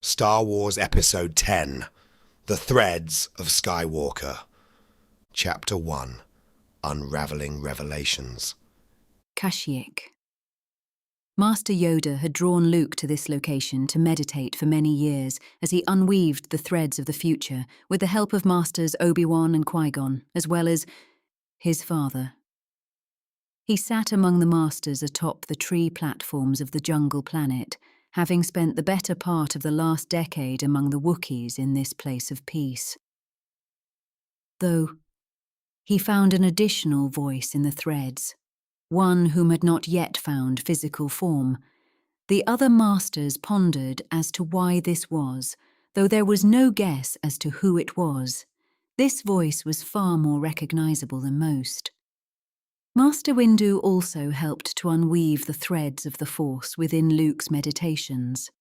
Star Wars Episode 10, The Threads of Skywalker. Chapter 1, Unraveling Revelations. Kashyyyk. Master Yoda had drawn Luke to this location to meditate for many years as he unweaved the threads of the future with the help of Masters Obi-Wan and Qui-Gon, as well as his father. He sat among the Masters atop the tree platforms of the jungle planet, having spent the better part of the last decade among the Wookiees in this place of peace. Though he found an additional voice in the threads, one whom had not yet found physical form. The other Masters pondered as to why this was, though there was no guess as to who it was. This voice was far more recognizable than most. Master Windu also helped to unweave the threads of the Force within Luke's meditations.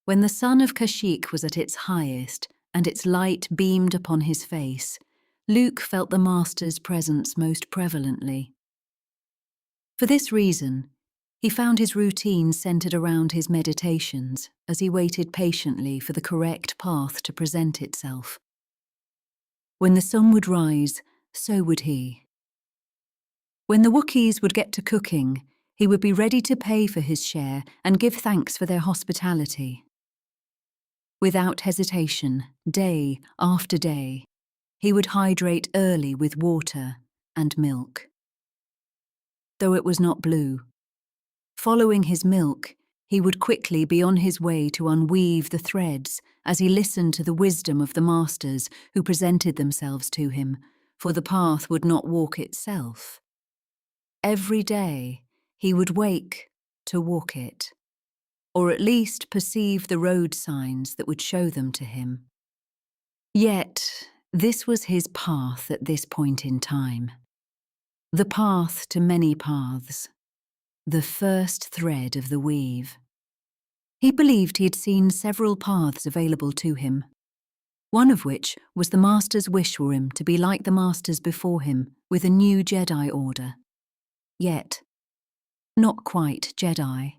When the sun of Kashyyyk was at its highest and its light beamed upon his face, Luke felt the Master's presence most prevalently. For this reason, he found his routine centered around his meditations as he waited patiently for the correct path to present itself. When the sun would rise, so would he. When the Wookiees would get to cooking, he would be ready to pay for his share and give thanks for their hospitality. Without hesitation, day after day, he would hydrate early with water and milk. Though it was not blue, following his milk, he would quickly be on his way to unweave the threads as he listened to the wisdom of the Masters who presented themselves to him, for the path would not walk itself. Every day, he would wake to walk it, or at least perceive the road signs that would show them to him. Yet, this was his path at this point in time. The path to many paths, the first thread of the weave. He believed he had seen several paths available to him, one of which was the Master's wish for him to be like the Masters before him with a new Jedi order. Yet, not quite Jedi.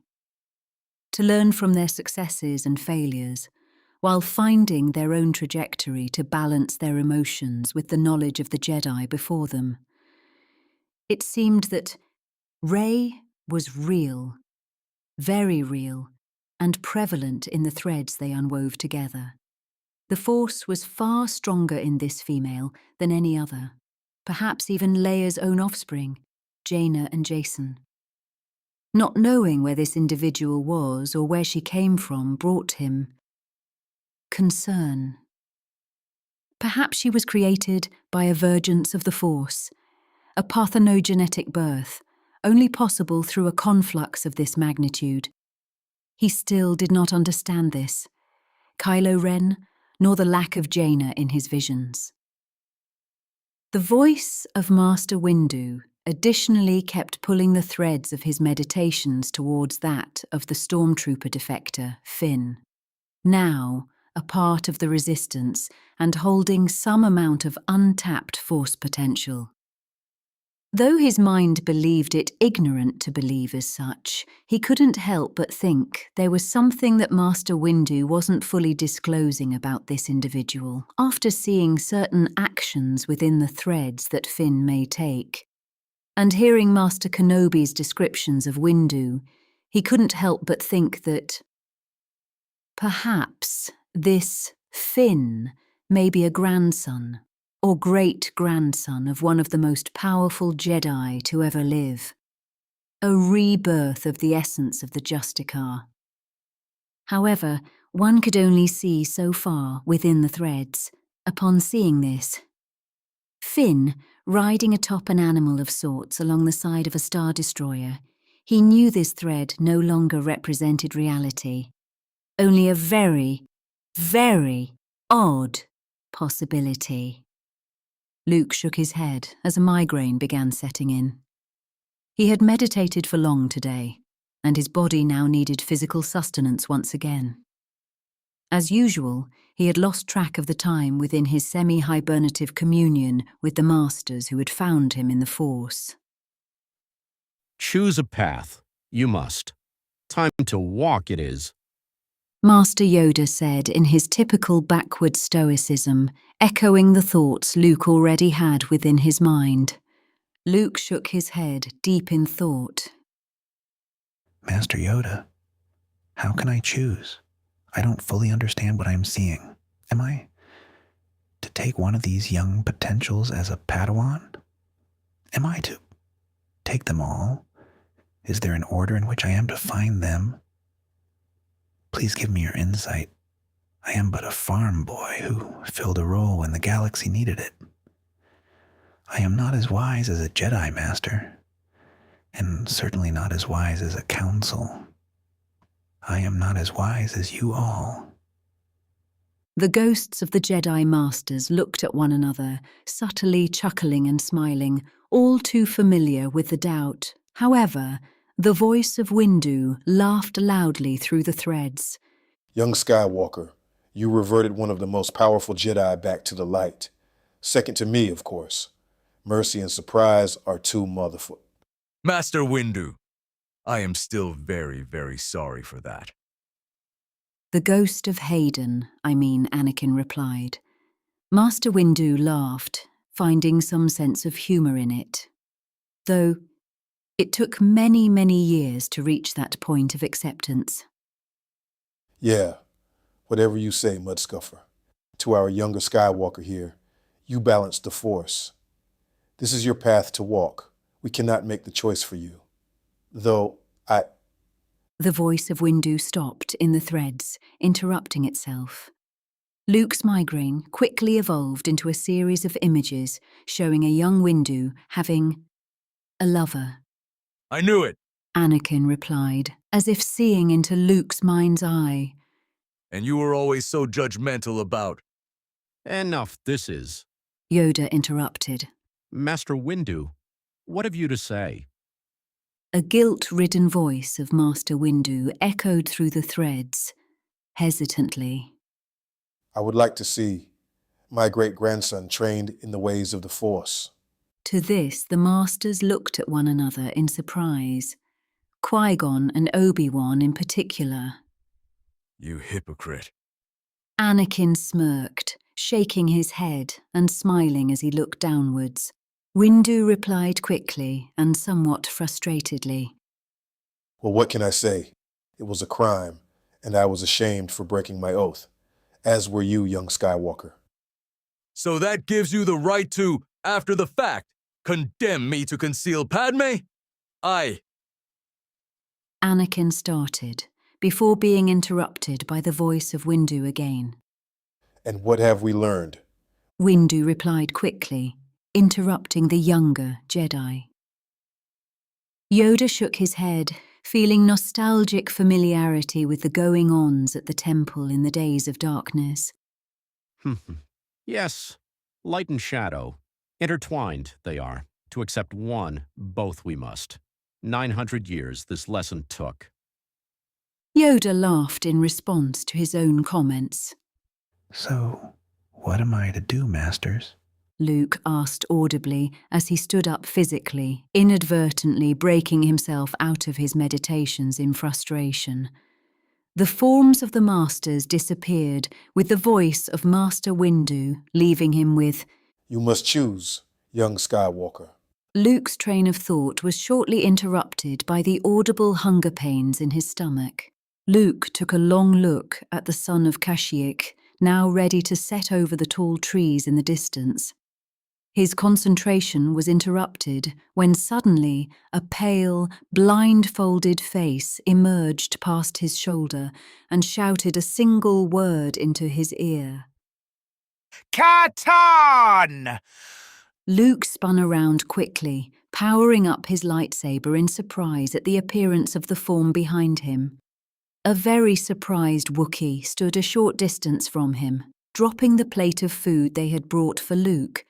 To learn from their successes and failures, while finding their own trajectory to balance their emotions with the knowledge of the Jedi before them. It seemed that Rey was real, very real, and prevalent in the threads they unwove together. The Force was far stronger in this female than any other, perhaps even Leia's own offspring, Jaina and Jacen. Not knowing where this individual was or where she came from brought him concern. Perhaps she was created by a vergence of the Force, a parthenogenetic birth, only possible through a conflux of this magnitude. He still did not understand this, Kylo Ren, nor the lack of Jaina in his visions. The voice of Master Windu additionally kept pulling the threads of his meditations towards that of the stormtrooper defector, Finn, now a part of the Resistance and holding some amount of untapped Force potential. Though his mind believed it ignorant to believe as such, he couldn't help but think there was something that Master Windu wasn't fully disclosing about this individual after seeing certain actions within the threads that Finn may take. And hearing Master Kenobi's descriptions of Windu, he couldn't help but think that perhaps this Finn may be a grandson or great-grandson of one of the most powerful Jedi to ever live, a rebirth of the essence of the Justicar. However, one could only see so far within the threads. Upon seeing this, Finn, riding atop an animal of sorts along the side of a star destroyer, he knew this thread no longer represented reality, only a very, very odd possibility. Luke shook his head as a migraine began setting in. He had meditated for long today, and his body now needed physical sustenance once again. As usual, he had lost track of the time within his semi-hibernative communion with the Masters who had found him in the Force. Choose a path. You must. Time to walk it is. Master Yoda said in his typical backward stoicism, echoing the thoughts Luke already had within his mind. Luke shook his head, deep in thought. Master Yoda, how can I choose? I don't fully understand what I'm seeing. Am I to take one of these young potentials as a Padawan? Am I to take them all? Is there an order in which I am to find them? Please give me your insight. I am but a farm boy who filled a role when the galaxy needed it. I am not as wise as a Jedi Master, and certainly not as wise as a council. I am not as wise as you all. The ghosts of the Jedi Masters looked at one another, subtly chuckling and smiling, all too familiar with the doubt. However, the voice of Windu laughed loudly through the threads. Young Skywalker, you reverted one of the most powerful Jedi back to the light. Second to me, of course. Mercy and surprise are two motherfuckers. Master Windu, I am still very, very sorry for that. The ghost of Anakin replied. Master Windu laughed, finding some sense of humor in it. Though it took many, many years to reach that point of acceptance. Yeah, whatever you say, Mudscuffer. To our younger Skywalker here, you balance the Force. This is your path to walk. We cannot make the choice for you. Though The voice of Windu stopped in the threads, interrupting itself. Luke's migraine quickly evolved into a series of images showing a young Windu having a lover. I knew it! Anakin replied, as if seeing into Luke's mind's eye. And you were always so judgmental about... Enough, this is. Yoda interrupted. Master Windu, what have you to say? A guilt-ridden voice of Master Windu echoed through the threads, hesitantly. I would like to see my great-grandson trained in the ways of the Force. To this, the Masters looked at one another in surprise. Qui-Gon and Obi-Wan in particular. You hypocrite. Anakin smirked, shaking his head and smiling as he looked downwards. Windu replied quickly and somewhat frustratedly. Well, what can I say? It was a crime, and I was ashamed for breaking my oath, as were you, young Skywalker. So that gives you the right to, after the fact, condemn me to conceal Padme? Anakin started, before being interrupted by the voice of Windu again. And what have we learned? Windu replied quickly, interrupting the younger Jedi. Yoda shook his head, feeling nostalgic familiarity with the going-ons at the temple in the days of darkness. Yes, light and shadow. Intertwined, they are. To accept one, both we must. 900 years this lesson took. Yoda laughed in response to his own comments. So, what am I to do, Masters? Luke asked audibly as he stood up physically, inadvertently breaking himself out of his meditations in frustration. The forms of the Masters disappeared with the voice of Master Windu, leaving him with, You must choose, young Skywalker. Luke's train of thought was shortly interrupted by the audible hunger pains in his stomach. Luke took a long look at the son of Kashyyyk, now ready to set over the tall trees in the distance. His concentration was interrupted when suddenly a pale, blindfolded face emerged past his shoulder and shouted a single word into his ear. Katarn! Luke spun around quickly, powering up his lightsaber in surprise at the appearance of the form behind him. A very surprised Wookiee stood a short distance from him, dropping the plate of food they had brought for Luke,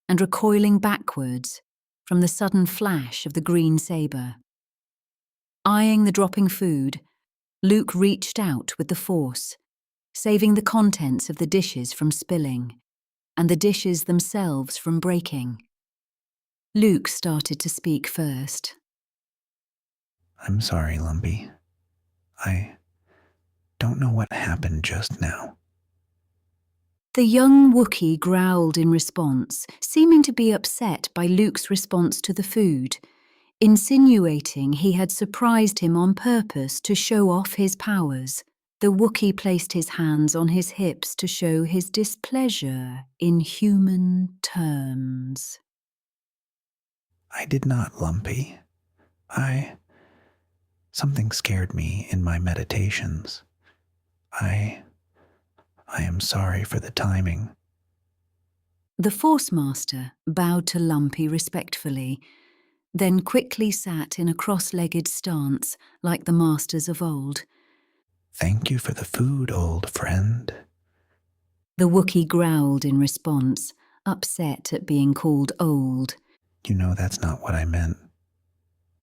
and recoiling backwards from the sudden flash of the green saber. Eyeing the dropping food, Luke reached out with the Force, saving the contents of the dishes from spilling, and the dishes themselves from breaking. Luke started to speak first. I'm sorry, Lumpy. I don't don't know what happened just now. The young Wookiee growled in response, seeming to be upset by Luke's response to the food, insinuating he had surprised him on purpose to show off his powers. The Wookiee placed his hands on his hips to show his displeasure in human terms. I did not, Lumpy. Something scared me in my meditations. I am sorry for the timing. The Force Master bowed to Lumpy respectfully, then quickly sat in a cross-legged stance like the masters of old. Thank you for the food, old friend. The Wookiee growled in response, upset at being called old. You know that's not what I meant.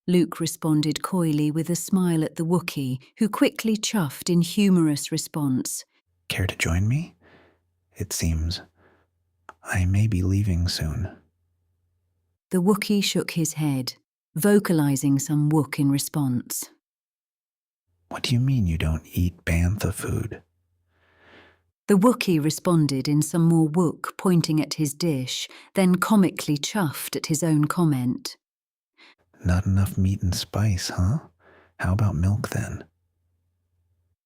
Luke responded coyly with a smile at the Wookiee, who quickly chuffed in humorous response. Care to join me? It seems I may be leaving soon. The Wookiee shook his head, vocalizing some Wook in response. What do you mean you don't eat bantha food? The Wookiee responded in some more Wook, pointing at his dish, then comically chuffed at his own comment. Not enough meat and spice, huh? How about milk then?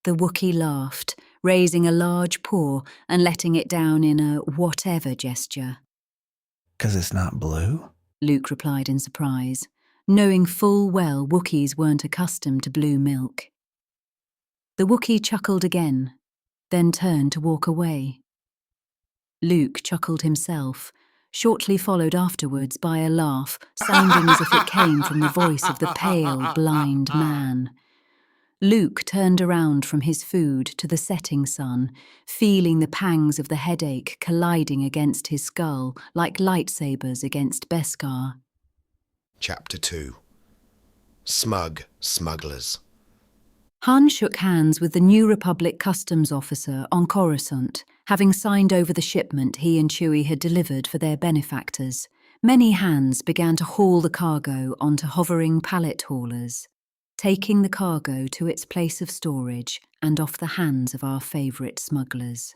The Wookiee laughed, raising a large paw and letting it down in a whatever gesture. 'Cause it's not blue? Luke replied in surprise, knowing full well Wookiees weren't accustomed to blue milk. The Wookiee chuckled again, then turned to walk away. Luke chuckled himself, shortly followed afterwards by a laugh, sounding as if it came from the voice of the pale, blind man. Luke turned around from his food to the setting sun, feeling the pangs of the headache colliding against his skull like lightsabers against Beskar. Chapter 2. Smug Smugglers. Han shook hands with the New Republic customs officer on Coruscant, having signed over the shipment he and Chewie had delivered for their benefactors. Many hands began to haul the cargo onto hovering pallet haulers, taking the cargo to its place of storage and off the hands of our favourite smugglers.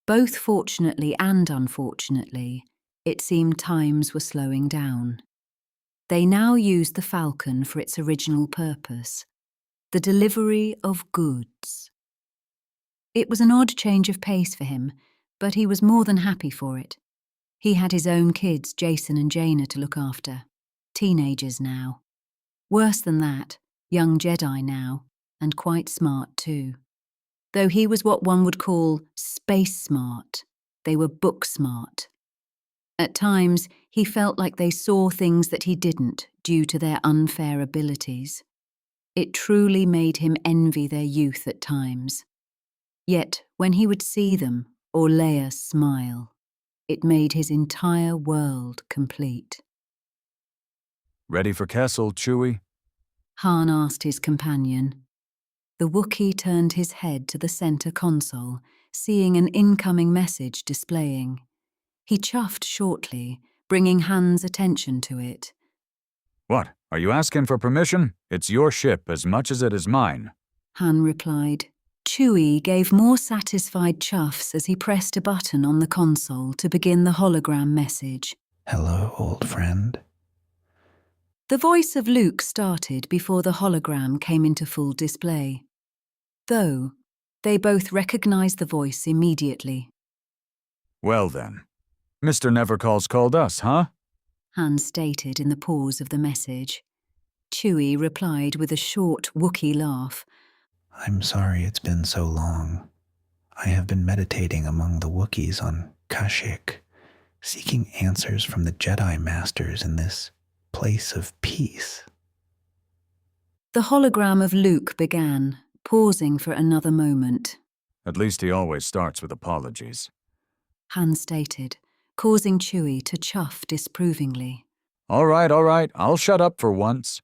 Both fortunately and unfortunately, it seemed times were slowing down. They now used the Falcon for its original purpose, the delivery of goods. It was an odd change of pace for him, but he was more than happy for it. He had his own kids, Jason and Jaina, to look after. Teenagers now. Worse than that, young Jedi now, and quite smart too. Though he was what one would call space smart, they were book smart. At times, he felt like they saw things that he didn't due to their unfair abilities. It truly made him envy their youth at times. Yet, when he would see them, or Leia smile, it made his entire world complete. Ready for Kessel, Chewie? Han asked his companion. The Wookiee turned his head to the center console, seeing an incoming message displaying. He chuffed shortly, bringing Han's attention to it. What? Are you asking for permission? It's your ship as much as it is mine. Han replied. Chewie gave more satisfied chuffs as he pressed a button on the console to begin the hologram message. Hello, old friend. The voice of Luke started before the hologram came into full display. Though, they both recognized the voice immediately. Well then. Mr. Nevercalls called us, huh? Han stated in the pause of the message. Chewie replied with a short Wookiee laugh. I'm sorry it's been so long. I have been meditating among the Wookiees on Kashyyyk, seeking answers from the Jedi Masters in this place of peace. The hologram of Luke began, pausing for another moment. At least he always starts with apologies. Han stated, causing Chewie to chuff disapprovingly. All right, I'll shut up for once.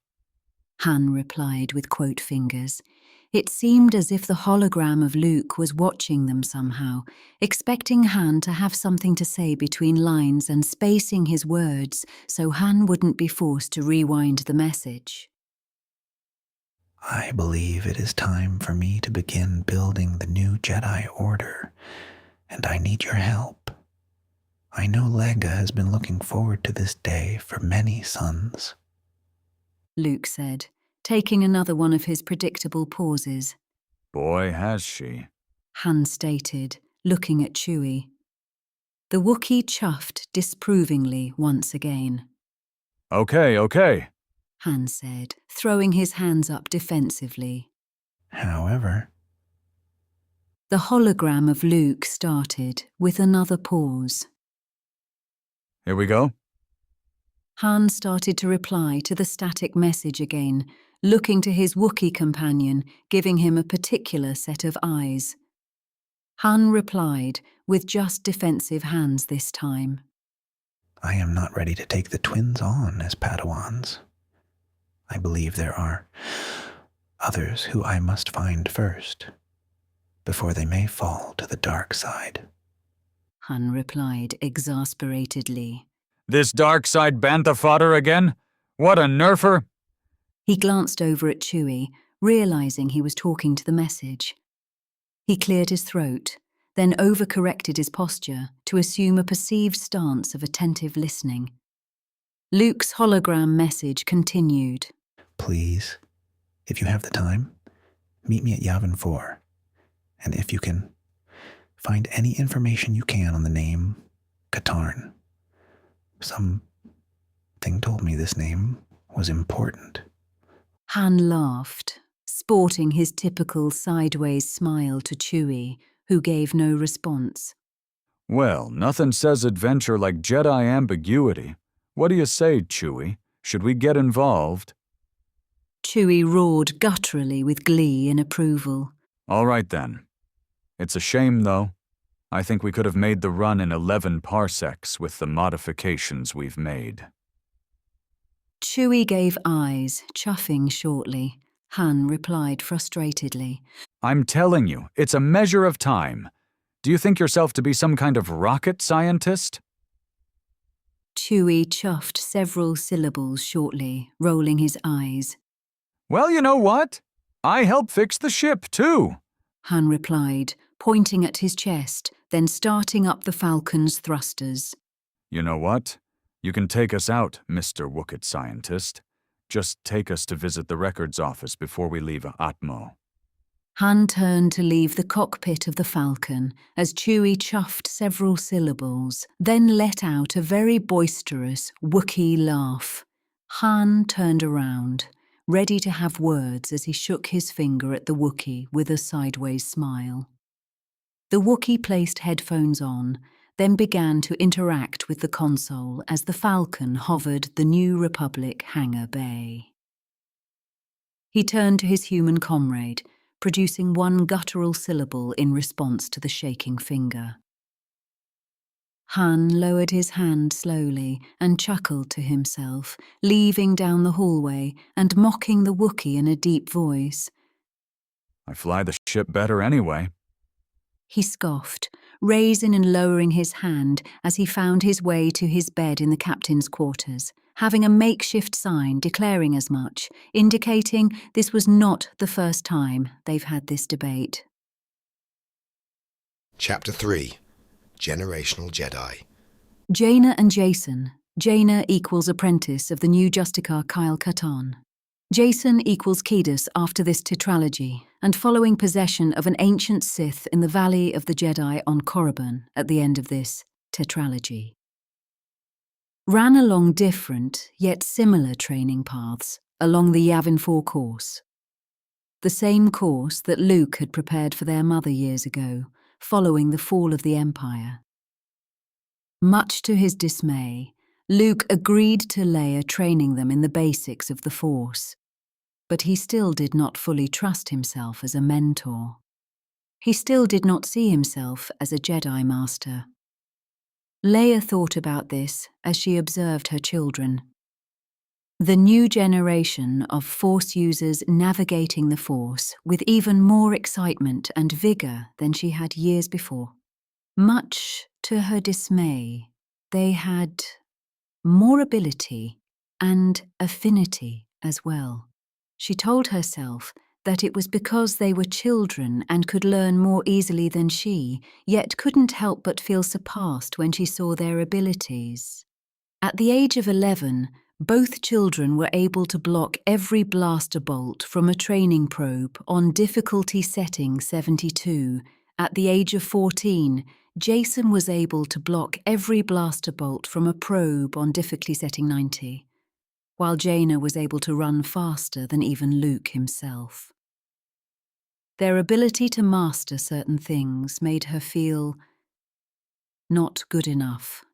Han replied with quote fingers. It seemed as if the hologram of Luke was watching them somehow, expecting Han to have something to say between lines and spacing his words so Han wouldn't be forced to rewind the message. I believe it is time for me to begin building the new Jedi Order, and I need your help. I know Lega has been looking forward to this day for many suns. Luke said, taking another one of his predictable pauses. Boy, has she. Han stated, looking at Chewie. The Wookiee chuffed disapprovingly once again. Okay. Han said, throwing his hands up defensively. However, The hologram of Luke started with another pause. Here we go. Han started to reply to the static message again, looking to his Wookiee companion, giving him a particular set of eyes. Han replied, with just defensive hands this time. I am not ready to take the twins on as Padawans. I believe there are others who I must find first, before they may fall to the dark side. Han replied exasperatedly. This dark side bantha fodder again? What a nerfer! He glanced over at Chewie, realizing he was talking to the message. He cleared his throat, then overcorrected his posture to assume a perceived stance of attentive listening. Luke's hologram message continued. Please, if you have the time, meet me at Yavin 4. And if you can, find any information you can on the name Katarn. Something told me this name was important. Han laughed, sporting his typical sideways smile to Chewie, who gave no response. Well, nothing says adventure like Jedi ambiguity. What do you say, Chewie? Should we get involved? Chewie roared gutturally with glee and approval. All right then. It's a shame, though. I think we could have made the run in 11 parsecs with the modifications we've made. Chewie gave eyes, chuffing shortly. Han replied frustratedly. I'm telling you, it's a measure of time. Do you think yourself to be some kind of rocket scientist? Chewie chuffed several syllables shortly, rolling his eyes. Well, you know what? I help fix the ship, too. Han replied, pointing at his chest, then starting up the Falcon's thrusters. You know what? You can take us out, Mr. Wookit Scientist. Just take us to visit the records office before we leave Atmo. Han turned to leave the cockpit of the Falcon as Chewie chuffed several syllables, then let out a very boisterous Wookiee laugh. Han turned around, ready to have words as he shook his finger at the Wookiee with a sideways smile. The Wookiee placed headphones on, then began to interact with the console as the Falcon hovered the New Republic hangar bay. He turned to his human comrade, producing one guttural syllable in response to the shaking finger. Han lowered his hand slowly and chuckled to himself, leaving down the hallway and mocking the Wookiee in a deep voice. I fly the ship better anyway. He scoffed, raising and lowering his hand as he found his way to his bed in the captain's quarters, having a makeshift sign declaring as much, indicating this was not the first time they've had this debate. Chapter 3 Generational Jedi. Jaina and Jason. Jaina equals apprentice of the new Justicar Kyle Katarn. Jason equals Kedus after this tetralogy, and following possession of an ancient Sith in the Valley of the Jedi on Korriban at the end of this tetralogy. Ran along different, yet similar training paths along the Yavin 4 course. The same course that Luke had prepared for their mother years ago, following the fall of the Empire. Much to his dismay, Luke agreed to Leia training them in the basics of the Force, but he still did not fully trust himself as a mentor. He still did not see himself as a Jedi Master. Leia thought about this as she observed her children. The new generation of Force users navigating the Force with even more excitement and vigor than she had years before. Much to her dismay, they had more ability and affinity as well. She told herself that it was because they were children and could learn more easily than she, yet couldn't help but feel surpassed when she saw their abilities. At the age of 11, both children were able to block every blaster bolt from a training probe on difficulty setting 72. At the age of 14, Jason was able to block every blaster bolt from a probe on difficulty setting 90, while Jaina was able to run faster than even Luke himself. Their ability to master certain things made her feel not good enough.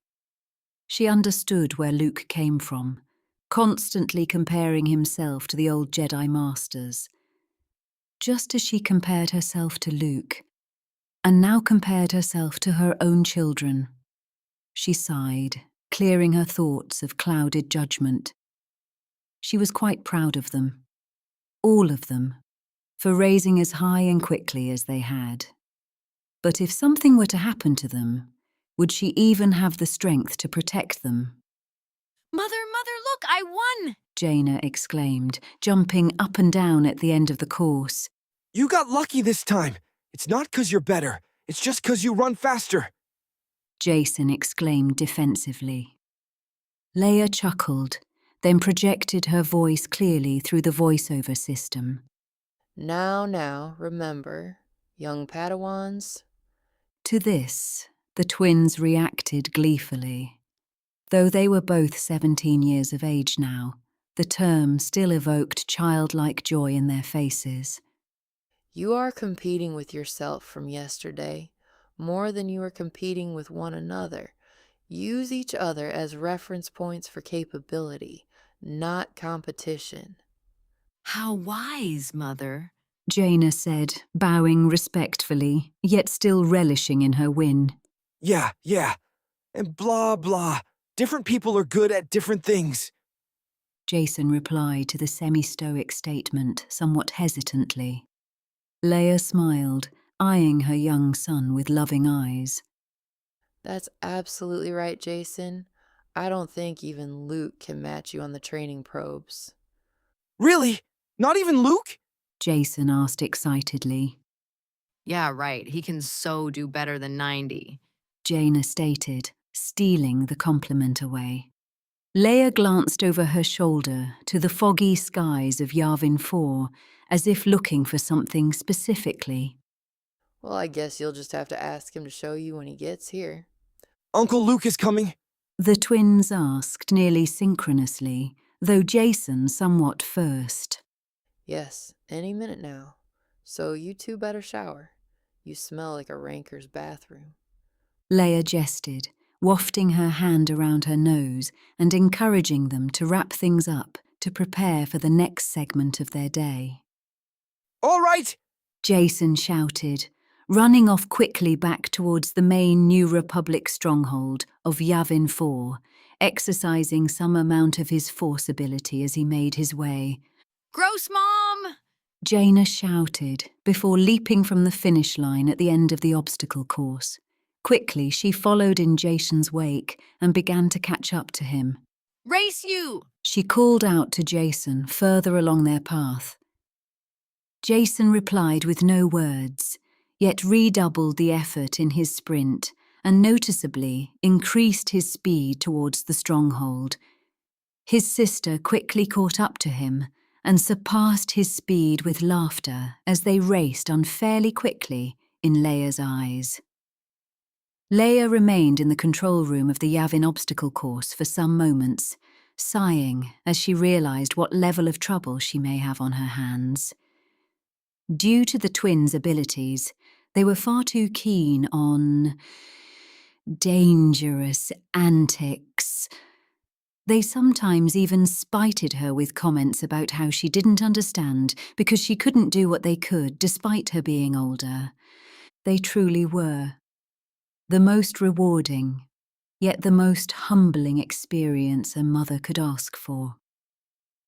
She understood where Luke came from, constantly comparing himself to the old Jedi Masters, just as she compared herself to Luke, and now compared herself to her own children. She sighed, clearing her thoughts of clouded judgment. She was quite proud of them, all of them, for raising as high and quickly as they had. But if something were to happen to them, would she even have the strength to protect them? Mother, look, I won! Jaina exclaimed, jumping up and down at the end of the course. You got lucky this time. It's not 'cause you're better. It's just 'cause you run faster. Jason exclaimed defensively. Leia chuckled, then projected her voice clearly through the voiceover system. Now, remember, young Padawans. To this, the twins reacted gleefully. Though they were both 17 years of age now, the term still evoked childlike joy in their faces. You are competing with yourself from yesterday, more than you are competing with one another. Use each other as reference points for capability, not competition. How wise, Mother. Jaina said, bowing respectfully, yet still relishing in her win. Yeah. And blah, blah. Different people are good at different things. Jason replied to the semi-stoic statement somewhat hesitantly. Leia smiled, eyeing her young son with loving eyes. That's absolutely right, Jason. I don't think even Luke can match you on the training probes. Really? Not even Luke? Jason asked excitedly. Yeah, right. He can so do better than 90. Jaina stated, stealing the compliment away. Leia glanced over her shoulder to the foggy skies of Yavin 4, as if looking for something specifically. Well, I guess you'll just have to ask him to show you when he gets here. Uncle Luke is coming. The twins asked nearly synchronously, though Jason somewhat first. Yes, any minute now. So you two better shower. You smell like a ranker's bathroom. Leia jested, wafting her hand around her nose and encouraging them to wrap things up to prepare for the next segment of their day. All right! Jason shouted, running off quickly back towards the main New Republic stronghold of Yavin 4, exercising some amount of his force ability as he made his way. Gross, Mom! Jaina shouted before leaping from the finish line at the end of the obstacle course. Quickly, she followed in Jason's wake and began to catch up to him. Race you! She called out to Jason further along their path. Jason replied with no words, yet redoubled the effort in his sprint and noticeably increased his speed towards the stronghold. His sister quickly caught up to him and surpassed his speed with laughter as they raced unfairly quickly in Leia's eyes. Leia remained in the control room of the Yavin obstacle course for some moments, sighing as she realized what level of trouble she may have on her hands. Due to the twins' abilities, they were far too keen on dangerous antics. They sometimes even spited her with comments about how she didn't understand because she couldn't do what they could despite her being older. They truly were the most rewarding, yet the most humbling experience a mother could ask for.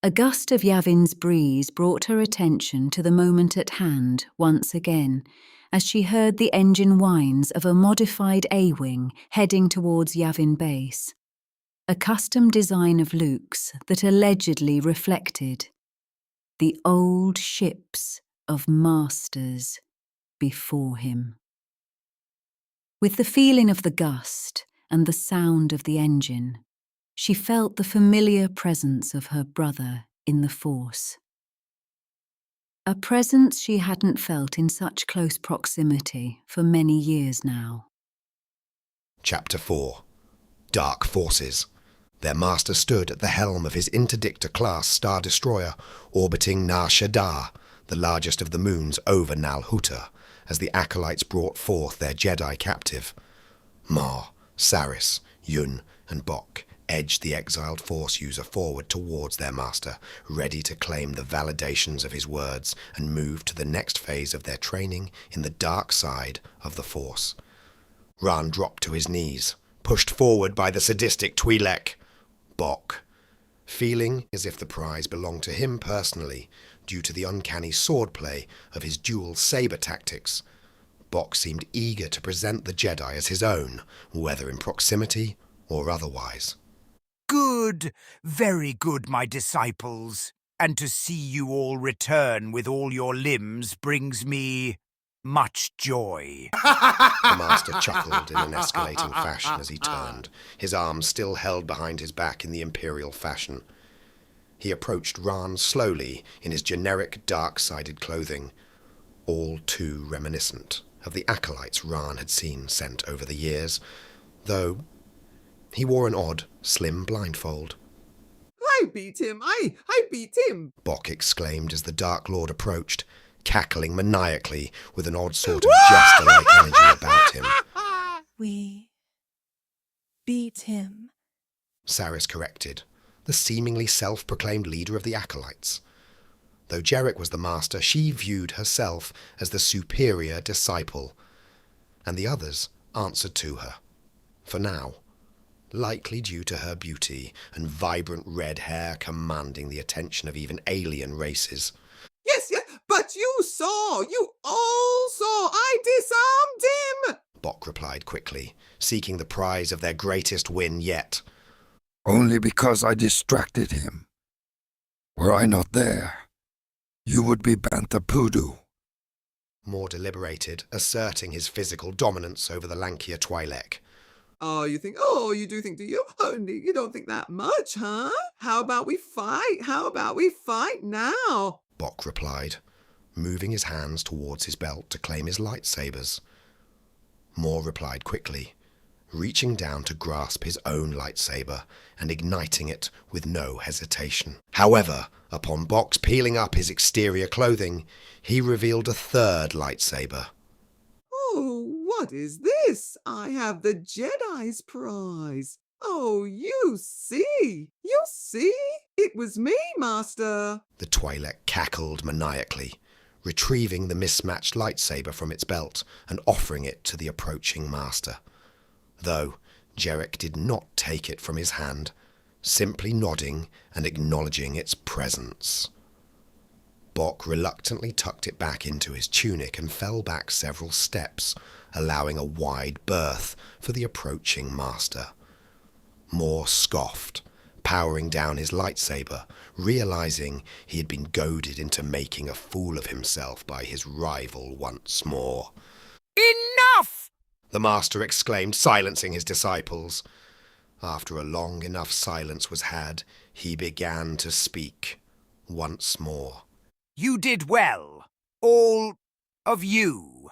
A gust of Yavin's breeze brought her attention to the moment at hand once again, as she heard the engine whines of a modified A-wing heading towards Yavin Base. A custom design of Luke's that allegedly reflected the old ships of masters before him. With the feeling of the gust and the sound of the engine, she felt the familiar presence of her brother in the Force. A presence she hadn't felt in such close proximity for many years now. Chapter 4. Dark Forces. Their master stood at the helm of his Interdictor-class Star Destroyer, orbiting Nar Shaddaa, the largest of the moons over Nal Hutta, as the Acolytes brought forth their Jedi captive. Mar, Saris, Yun, and Bok edged the exiled Force user forward towards their master, ready to claim the validations of his words and move to the next phase of their training in the dark side of the Force. Ran dropped to his knees, pushed forward by the sadistic Twi'lek, Bok, feeling as if the prize belonged to him personally due to the uncanny swordplay of his dual saber tactics. Bok seemed eager to present the Jedi as his own, whether in proximity or otherwise. Good, very good, my disciples. And to see you all return with all your limbs brings me much joy. The master chuckled in an escalating fashion as he turned, his arms still held behind his back in the Imperial fashion. He approached Ran slowly in his generic dark-sided clothing, all too reminiscent of the acolytes Ran had seen sent over the years, though he wore an odd, slim blindfold. I beat him! I beat him! Bok exclaimed as the Dark Lord approached, cackling maniacally with an odd sort of jester-like energy about him. We beat him, Saris corrected, the seemingly self-proclaimed leader of the Acolytes. Though Jarek was the master, she viewed herself as the superior disciple, and the others answered to her, for now, likely due to her beauty and vibrant red hair commanding the attention of even alien races. Yes, but you all saw, I disarmed him! Bok replied quickly, seeking the prize of their greatest win yet. Only because I distracted him. Were I not there, you would be Bantha Poodoo. More deliberated, asserting his physical dominance over the lankier Twi'lek. Oh, you do think, do you? Only you don't think that much, huh? How about we fight? How about we fight now? Bok replied, moving his hands towards his belt to claim his lightsabers. Moore replied quickly, reaching down to grasp his own lightsaber and igniting it with no hesitation. However, upon Bok's peeling up his exterior clothing, he revealed a third lightsaber. Oh, what is this? I have the Jedi's prize. Oh, you see? It was me, Master. The Twi'lek cackled maniacally, retrieving the mismatched lightsaber from its belt and offering it to the approaching master. Though Jarek did not take it from his hand, simply nodding and acknowledging its presence. Bok reluctantly tucked it back into his tunic and fell back several steps, allowing a wide berth for the approaching master. Moore scoffed, powering down his lightsaber, realizing he had been goaded into making a fool of himself by his rival once more. Enough! The master exclaimed, silencing his disciples. After a long enough silence was had, he began to speak once more. You did well, all of you,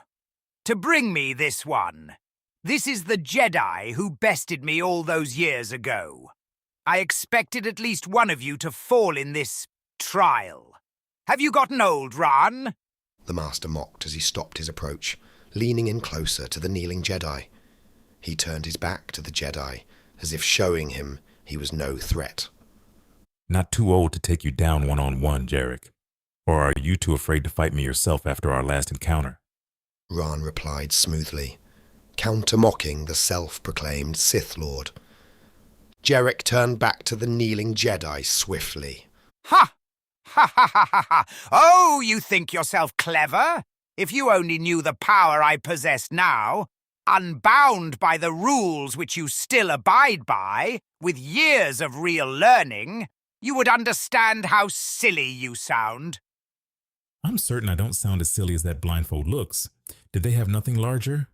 to bring me this one. This is the Jedi who bested me all those years ago. I expected at least one of you to fall in this trial. Have you gotten old, Ran? The master mocked as he stopped his approach, leaning in closer to the kneeling Jedi. He turned his back to the Jedi, as if showing him he was no threat. Not too old to take you down one-on-one, Jarek. Or are you too afraid to fight me yourself after our last encounter? Ran replied smoothly, counter-mocking the self-proclaimed Sith Lord. Jarek turned back to the kneeling Jedi swiftly. Ha! Ha ha ha ha ha! Oh, you think yourself clever? If you only knew the power I possess now, unbound by the rules which you still abide by, with years of real learning, you would understand how silly you sound. I'm certain I don't sound as silly as that blindfold looks. Did they have nothing larger?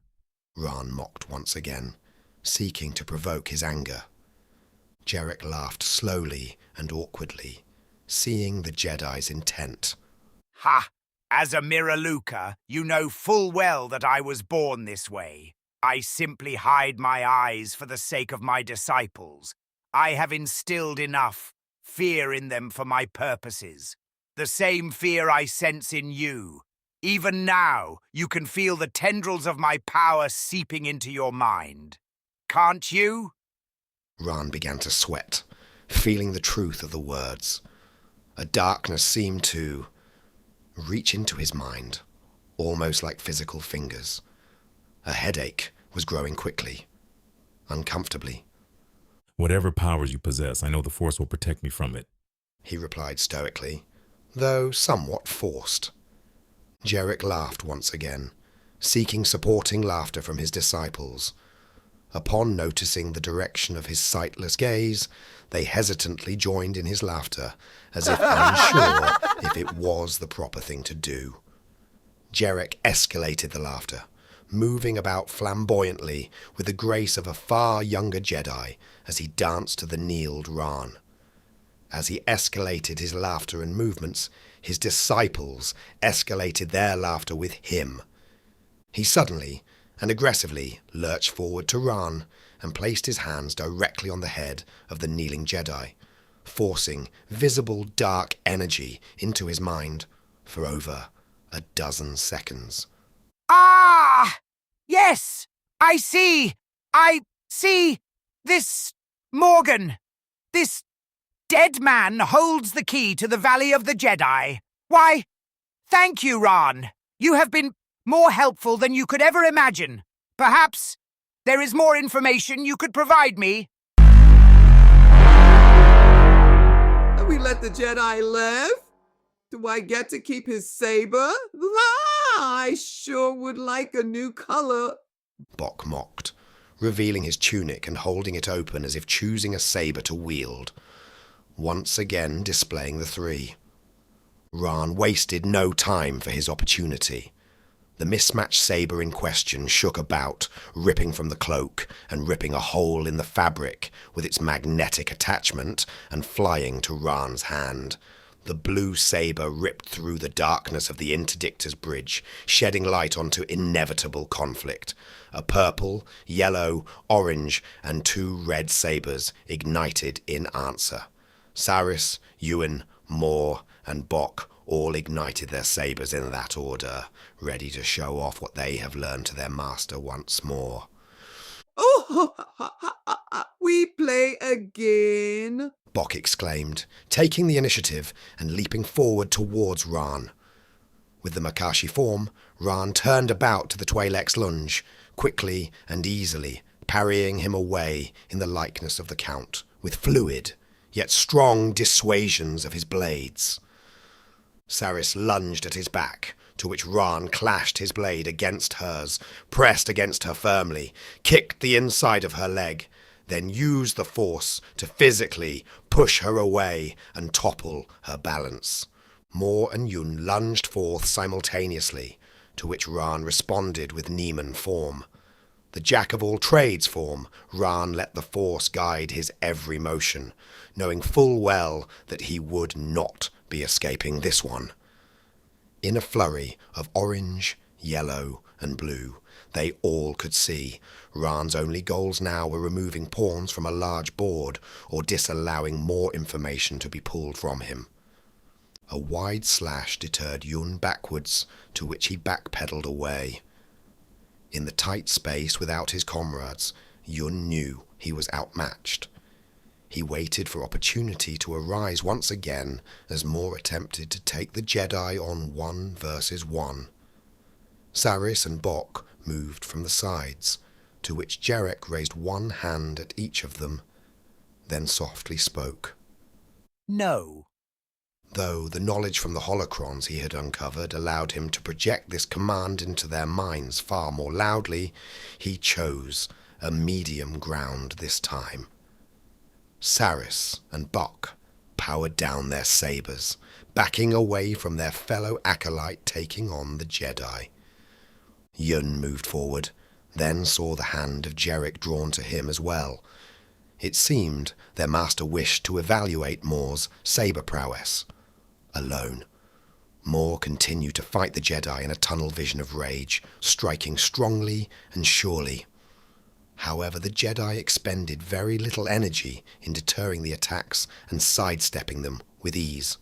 Ran mocked once again, seeking to provoke his anger. Jarek laughed slowly and awkwardly, seeing the Jedi's intent. Ha! As a Miraluka, you know full well that I was born this way. I simply hide my eyes for the sake of my disciples. I have instilled enough fear in them for my purposes. The same fear I sense in you. Even now, you can feel the tendrils of my power seeping into your mind. Can't you? Ran began to sweat, feeling the truth of the words. A darkness seemed to reach into his mind, almost like physical fingers. A headache was growing quickly, uncomfortably. Whatever powers you possess, I know the Force will protect me from it, he replied stoically, though somewhat forced. Jarek laughed once again, seeking supporting laughter from his disciples. Upon noticing the direction of his sightless gaze, they hesitantly joined in his laughter, as if unsure if it was the proper thing to do. Jarek escalated the laughter, moving about flamboyantly with the grace of a far younger Jedi as he danced to the kneeled Ran. As he escalated his laughter and movements, his disciples escalated their laughter with him. He suddenly and aggressively lurched forward to Ran and placed his hands directly on the head of the kneeling Jedi, forcing visible dark energy into his mind for over a dozen seconds. Ah! Yes! I see! This Morgan! This dead man holds the key to the Valley of the Jedi. Why, thank you, Ran. You have been more helpful than you could ever imagine. Perhaps there is more information you could provide me. We let the Jedi live? Do I get to keep his saber? I sure would like a new color. Bok mocked, revealing his tunic and holding it open as if choosing a saber to wield, once again displaying the three. Ran wasted no time for his opportunity. The mismatched saber in question shook about, ripping from the cloak and ripping a hole in the fabric with its magnetic attachment and flying to Ran's hand. The blue saber ripped through the darkness of the Interdictor's bridge, shedding light onto inevitable conflict. A purple, yellow, orange, and 2 red sabers ignited in answer. Saris, Ewan, Moore, and Bok all ignited their sabers in that order, ready to show off what they have learned to their master once more. Oh, we play again. Bok exclaimed, taking the initiative and leaping forward towards Ran. With the Makashi form, Ran turned about to the Twi'lek's lunge, quickly and easily, parrying him away in the likeness of the Count, with fluid, yet strong dissuasions of his blades. Saris lunged at his back, to which Ran clashed his blade against hers, pressed against her firmly, kicked the inside of her leg, then used the force to physically push her away and topple her balance. Moore and Yun lunged forth simultaneously, to which Ran responded with Nieman form. The jack-of-all-trades form, Ran let the force guide his every motion, knowing full well that he would not be escaping this one. In a flurry of orange, yellow, and blue, they all could see. Ran's only goals now were removing pawns from a large board or disallowing more information to be pulled from him. A wide slash deterred Yun backwards, to which he backpedaled away. In the tight space without his comrades, Yun knew he was outmatched. He waited for opportunity to arise once again as Moore attempted to take the Jedi on 1 versus 1. Saris and Bok moved from the sides, to which Jarek raised one hand at each of them, then softly spoke. No. Though the knowledge from the holocrons he had uncovered allowed him to project this command into their minds far more loudly, he chose a medium ground this time. Saris and Bok powered down their sabers, backing away from their fellow acolyte taking on the Jedi. Yun moved forward, then saw the hand of Jerick drawn to him as well. It seemed their master wished to evaluate Moore's saber prowess. Alone, Moore continued to fight the Jedi in a tunnel vision of rage, striking strongly and surely. However, the Jedi expended very little energy in deterring the attacks and sidestepping them with ease.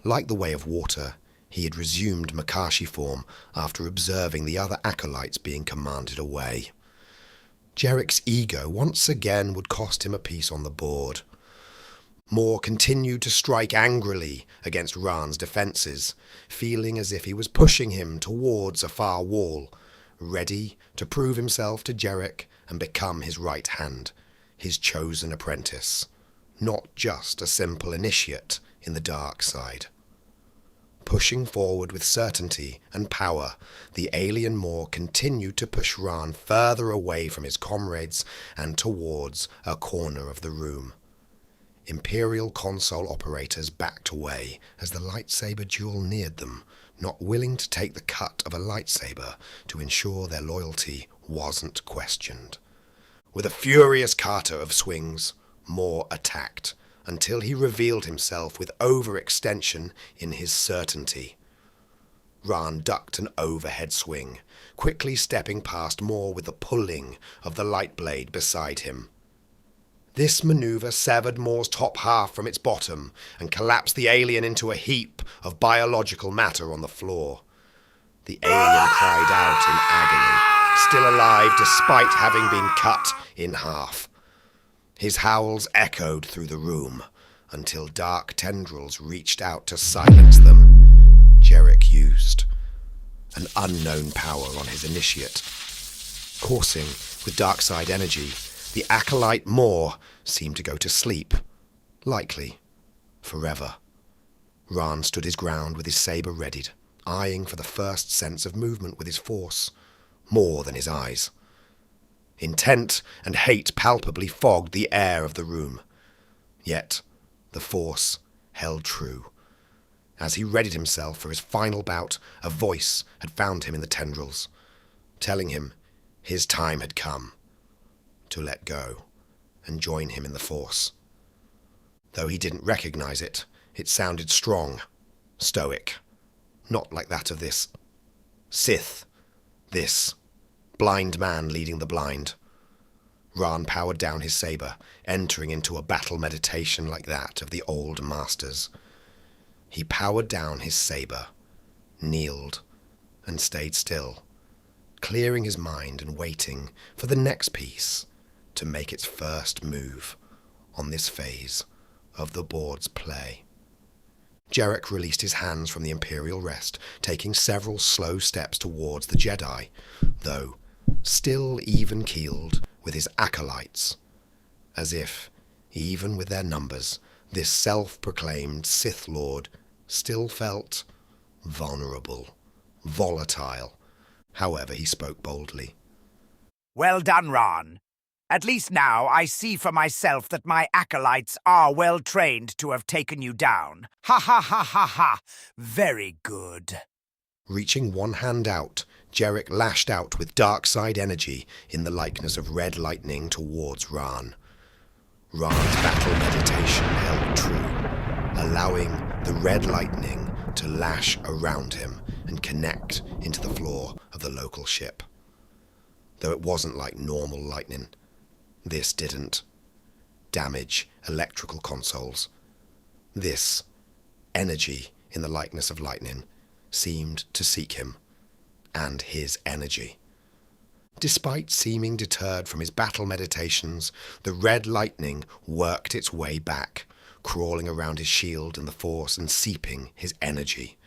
Like the Way of Water, he had resumed Makashi form after observing the other acolytes being commanded away. Jerick's ego once again would cost him a piece on the board. Moore continued to strike angrily against Rahn's defences, feeling as if he was pushing him towards a far wall, ready to prove himself to Jerick and become his right hand, his chosen apprentice, not just a simple initiate in the dark side. Pushing forward with certainty and power, the alien Moore continued to push Rahn further away from his comrades and towards a corner of the room. Imperial console operators backed away as the lightsaber duel neared them, not willing to take the cut of a lightsaber to ensure their loyalty wasn't questioned. With a furious kata of swings, Moore attacked, until he revealed himself with overextension in his certainty. Rahn ducked an overhead swing, quickly stepping past Moore with the pulling of the light blade beside him. This maneuver severed Moore's top half from its bottom and collapsed the alien into a heap of biological matter on the floor. The alien cried out in agony, still alive despite having been cut in half. His howls echoed through the room until dark tendrils reached out to silence them. Jerick used an unknown power on his initiate. Coursing with dark side energy, the acolyte Moore seemed to go to sleep, likely forever. Rahn stood his ground with his saber readied, eyeing for the first sense of movement with his force, more than his eyes. Intent and hate palpably fogged the air of the room. Yet the force held true. As he readied himself for his final bout, a voice had found him in the tendrils, telling him his time had come to let go and join him in the force. Though he didn't recognize it, it sounded strong, stoic, not like that of this Sith, this blind man leading the blind. Rahn powered down his saber, entering into a battle meditation like that of the old masters. He powered down his saber, kneeled, and stayed still, clearing his mind and waiting for the next piece to make its first move on this phase of the board's play. Jerick released his hands from the Imperial rest, taking several slow steps towards the Jedi, though still even-keeled with his acolytes, as if, even with their numbers, this self-proclaimed Sith Lord still felt vulnerable, volatile. However, he spoke boldly. Well done, Rahn. At least now I see for myself that my acolytes are well trained to have taken you down. Ha ha ha ha ha! Very good. Reaching one hand out, Jerick lashed out with dark side energy in the likeness of red lightning towards Rahn. Rahn's battle meditation held true, allowing the red lightning to lash around him and connect into the floor of the local ship. Though it wasn't like normal lightning, this didn't damage electrical consoles. This energy in the likeness of lightning seemed to seek him and his energy. Despite seeming deterred from his battle meditations, the red lightning worked its way back, crawling around his shield and the force and seeping his energy.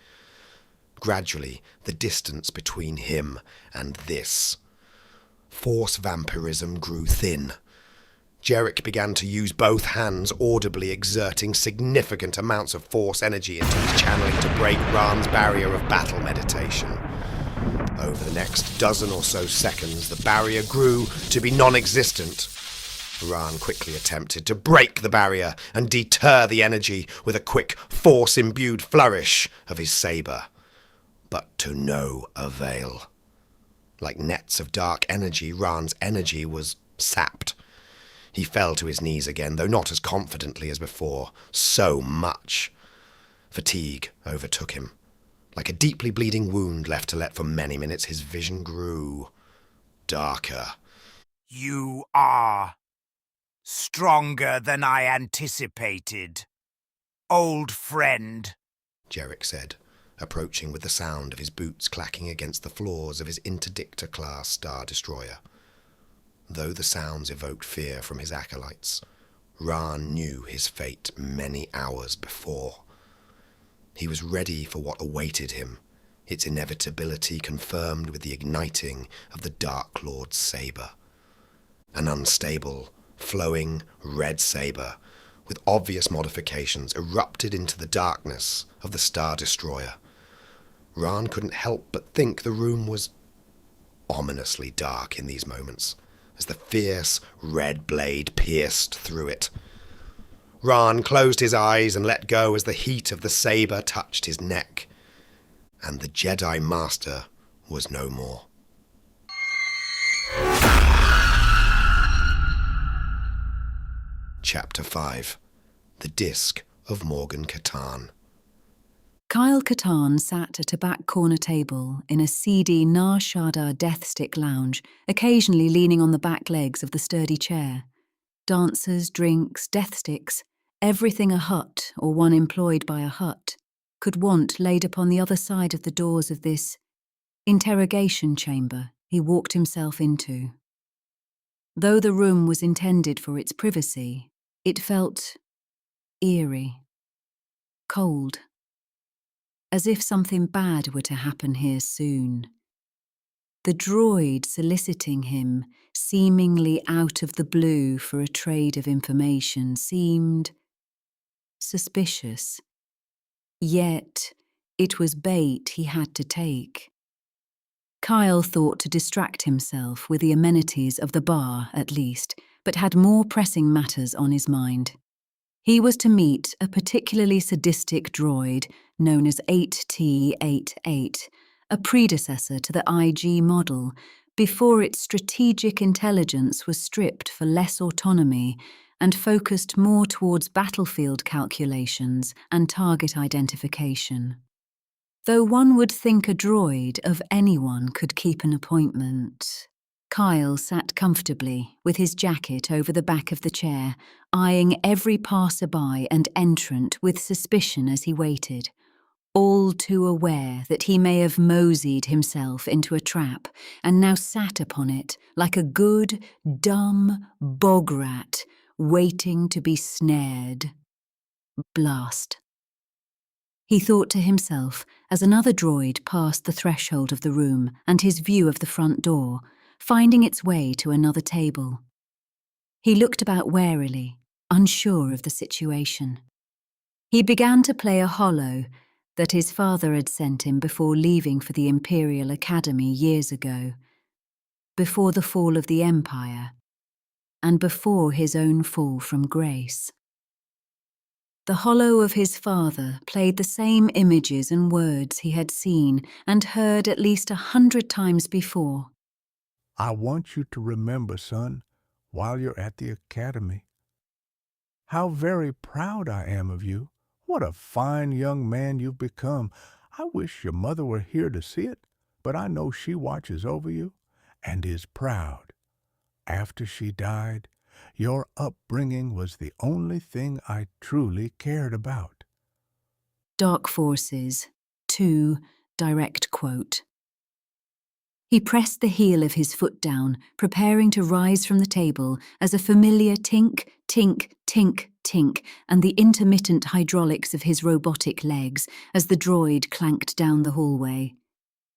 Gradually, the distance between him and this force vampirism grew thin. Jerick began to use both hands, audibly exerting significant amounts of force energy into his channeling to break Rahn's barrier of battle meditation. Over the next dozen or so seconds, the barrier grew to be non-existent. Ran quickly attempted to break the barrier and deter the energy with a quick, force-imbued flourish of his saber. But to no avail. Like nets of dark energy, Ran's energy was sapped. He fell to his knees again, though not as confidently as before. So much. Fatigue overtook him. Like a deeply bleeding wound left to let for many minutes, his vision grew darker. You are stronger than I anticipated. Old friend, Jerick said, approaching with the sound of his boots clacking against the floors of his Interdictor-class Star Destroyer. Though the sounds evoked fear from his acolytes, Ran knew his fate many hours before. He was ready for what awaited him, its inevitability confirmed with the igniting of the Dark Lord's saber. An unstable, flowing red saber, with obvious modifications, erupted into the darkness of the Star Destroyer. Ran couldn't help but think the room was ominously dark in these moments, as the fierce red blade pierced through it. Ran closed his eyes and let go as the heat of the saber touched his neck, and the Jedi Master was no more. Chapter 5. The Disc of Morgan Katarn. Kyle Katarn sat at a back corner table in a seedy Nar Shaddaa deathstick lounge, occasionally leaning on the back legs of the sturdy chair. Dancers, drinks, deathsticks, everything a Hutt or one employed by a Hutt could want laid upon the other side of the doors of this interrogation chamber he walked himself into. Though the room was intended for its privacy, it felt eerie, cold, as if something bad were to happen here soon. The droid soliciting him, seemingly out of the blue for a trade of information, seemed suspicious. Yet it was bait he had to take. Kyle thought to distract himself with the amenities of the bar, at least, but had more pressing matters on his mind. He was to meet a particularly sadistic droid known as 8T88, a predecessor to the IG model, before its strategic intelligence was stripped for less autonomy and focused more towards battlefield calculations and target identification. Though one would think a droid of anyone could keep an appointment. Kyle sat comfortably, with his jacket over the back of the chair, eyeing every passerby and entrant with suspicion as he waited, all too aware that he may have moseyed himself into a trap and now sat upon it like a good, dumb bog rat waiting to be snared. Blast. He thought to himself as another droid passed the threshold of the room and his view of the front door, finding its way to another table. He looked about warily, unsure of the situation. He began to play a holo that his father had sent him before leaving for the Imperial Academy years ago, before the fall of the Empire, and before his own fall from grace. The holo of his father played the same images and words he had seen and heard at least 100 times before. I want you to remember, son, while you're at the academy, how very proud I am of you. What a fine young man you've become. I wish your mother were here to see it, but I know she watches over you and is proud. After she died, your upbringing was the only thing I truly cared about. Dark Forces, 2, direct quote. He pressed the heel of his foot down, preparing to rise from the table as a familiar tink, tink, tink, tink, and the intermittent hydraulics of his robotic legs as the droid clanked down the hallway.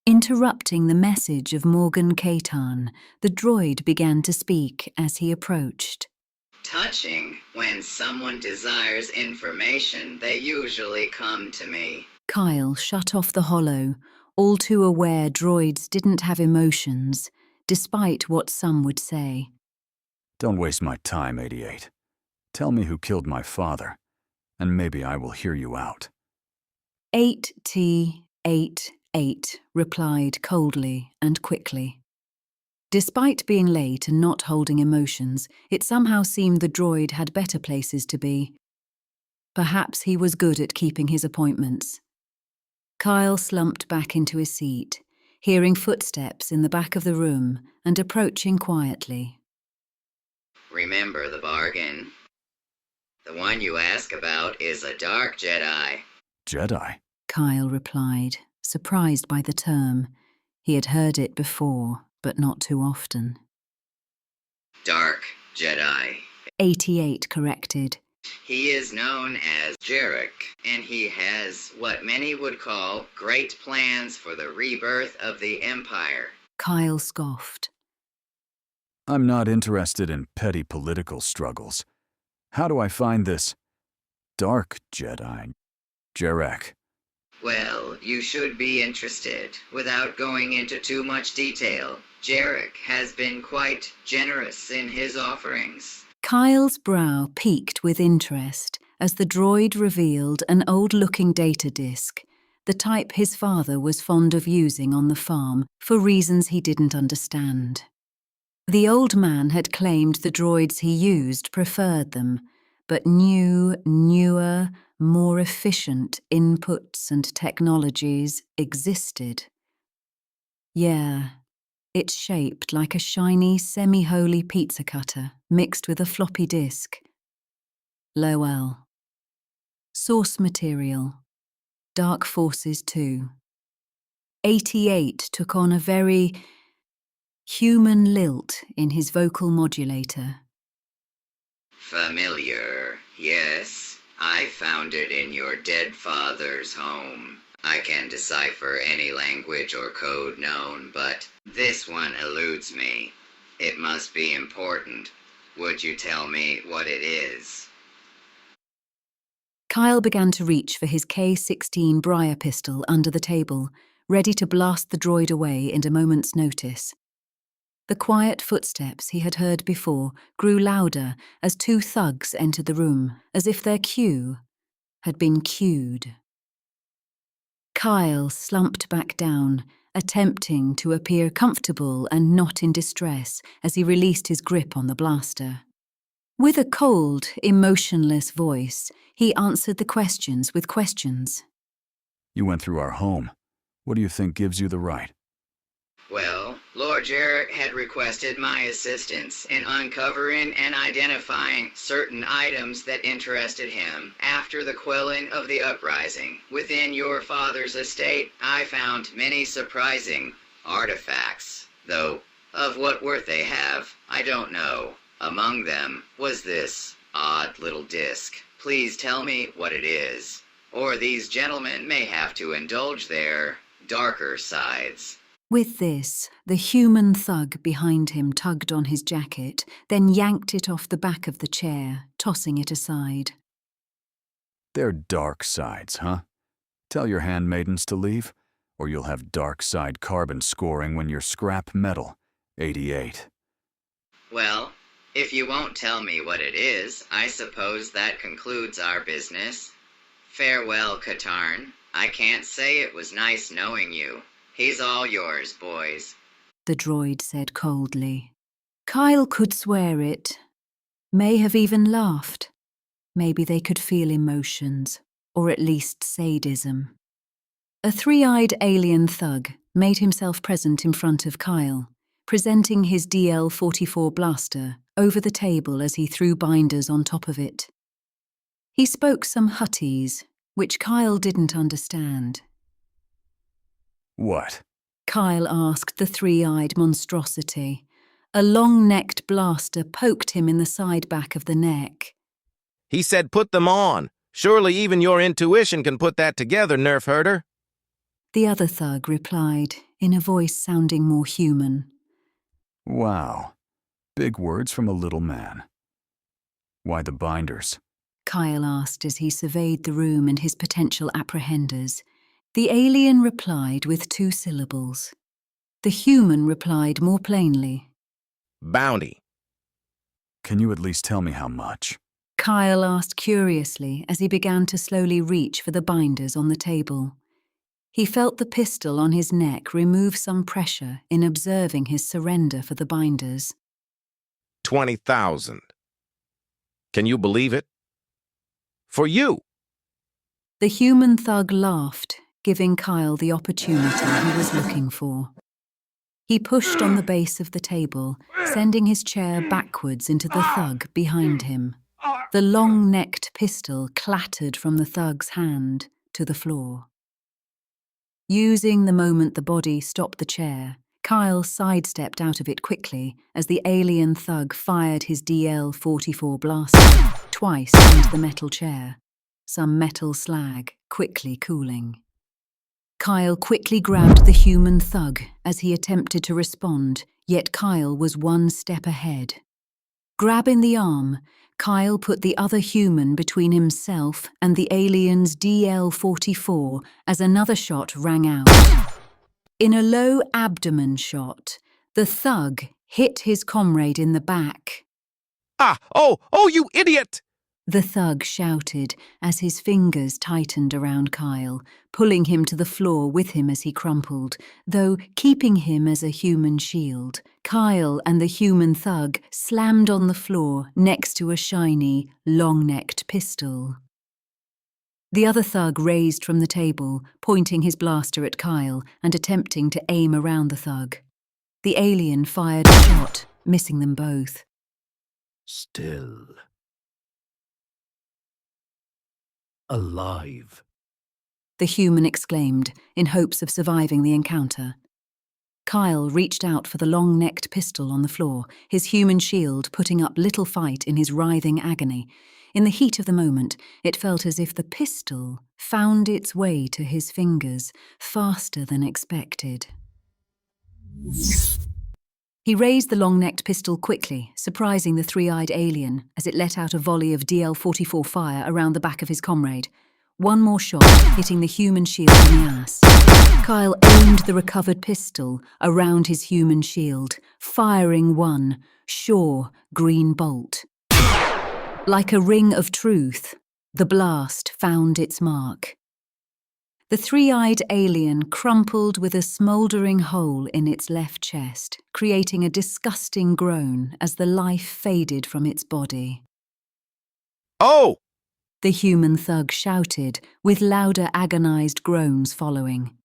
Interrupting the message of Morgan Katarn, the droid began to speak as he approached. Touching. When someone desires information, they usually come to me. Kyle shut off the holo, all too aware droids didn't have emotions, despite what some would say. Don't waste my time, 88. Tell me who killed my father, and maybe I will hear you out. 8T88 replied coldly and quickly. Despite being late and not holding emotions, it somehow seemed the droid had better places to be. Perhaps he was good at keeping his appointments. Kyle slumped back into his seat, hearing footsteps in the back of the room and approaching quietly. Remember the bargain. The one you ask about is a dark Jedi. Jedi? Kyle replied, surprised by the term. He had heard it before, but not too often. Dark Jedi. 88 corrected. He is known as Jarek, and he has what many would call great plans for the rebirth of the Empire. Kyle scoffed. I'm not interested in petty political struggles. How do I find this dark Jedi, Jarek? Well, you should be interested. Without going into too much detail, Jarek has been quite generous in his offerings. Kyle's brow peaked with interest as the droid revealed an old-looking data disk, the type his father was fond of using on the farm for reasons he didn't understand. The old man had claimed the droids he used preferred them, but newer, more efficient inputs and technologies existed. Yeah, it's shaped like a shiny, semi-holy pizza cutter mixed with a floppy disk. Lowell. Source material. Dark Forces 2. 88 took on a very human lilt in his vocal modulator. Familiar, yes. I found it in your dead father's home. I can decipher any language or code known, but this one eludes me. It must be important. Would you tell me what it is? Kyle began to reach for his K-16 Briar pistol under the table, ready to blast the droid away in a moment's notice. The quiet footsteps he had heard before grew louder as two thugs entered the room, as if their cue had been cued. Kyle slumped back down, attempting to appear comfortable and not in distress as he released his grip on the blaster. With a cold, emotionless voice, he answered the questions with questions. You went through our home. What do you think gives you the right? Well, Lord Jarrett had requested my assistance in uncovering and identifying certain items that interested him. After the quelling of the uprising within your father's estate, I found many surprising artifacts, though of what worth they have, I don't know. Among them was this odd little disc. Please tell me what it is, or these gentlemen may have to indulge their darker sides. With this, the human thug behind him tugged on his jacket, then yanked it off the back of the chair, tossing it aside. They're dark sides, huh? Tell your handmaidens to leave, or you'll have dark side carbon scoring when you're scrap metal, 88. Well, if you won't tell me what it is, I suppose that concludes our business. Farewell, Katarn. I can't say it was nice knowing you. He's all yours, boys, The droid said coldly. Kyle could swear it, may have even laughed. Maybe they could feel emotions, or at least sadism. A three-eyed alien thug made himself present in front of Kyle, presenting his DL-44 blaster over the table as he threw binders on top of it. He spoke some Huttese, which Kyle didn't understand. What? Kyle asked the three-eyed monstrosity. A long-necked blaster poked him in the side back of the neck. He said put them on. Surely even your intuition can put that together, nerf herder. The other thug replied, in a voice sounding more human. Wow. Big words from a little man. Why the binders? Kyle asked as he surveyed the room and his potential apprehenders. The alien replied with 2 syllables. The human replied more plainly. Bounty. Can you at least tell me how much? Kyle asked curiously as he began to slowly reach for the binders on the table. He felt the pistol on his neck remove some pressure in observing his surrender for the binders. 20,000. Can you believe it? For you. The human thug laughed, giving Kyle the opportunity he was looking for. He pushed on the base of the table, sending his chair backwards into the thug behind him. The long-necked pistol clattered from the thug's hand to the floor. Using the moment the body stopped the chair, Kyle sidestepped out of it quickly as the alien thug fired his DL-44 blaster twice into the metal chair, some metal slag quickly cooling. Kyle quickly grabbed the human thug as he attempted to respond, yet Kyle was one step ahead. Grabbing the arm, Kyle put the other human between himself and the alien's DL-44 as another shot rang out. In a low abdomen shot, the thug hit his comrade in the back. Oh, you idiot! The thug shouted as his fingers tightened around Kyle, pulling him to the floor with him as he crumpled, though keeping him as a human shield. Kyle and the human thug slammed on the floor next to a shiny, long-necked pistol. The other thug raised from the table, pointing his blaster at Kyle and attempting to aim around the thug. The alien fired a shot, missing them both. Still alive, the human exclaimed, in hopes of surviving the encounter. Kyle reached out for the long-necked pistol on the floor, his human shield putting up little fight in his writhing agony. In the heat of the moment, it felt as if the pistol found its way to his fingers faster than expected. He raised the long-necked pistol quickly, surprising the three-eyed alien as it let out a volley of DL-44 fire around the back of his comrade. One more shot, hitting the human shield in the ass. Kyle aimed the recovered pistol around his human shield, firing one, sure, green bolt. Like a ring of truth, the blast found its mark. The three-eyed alien crumpled with a smouldering hole in its left chest, creating a disgusting groan as the life faded from its body. Oh! The human thug shouted, with louder agonized groans following.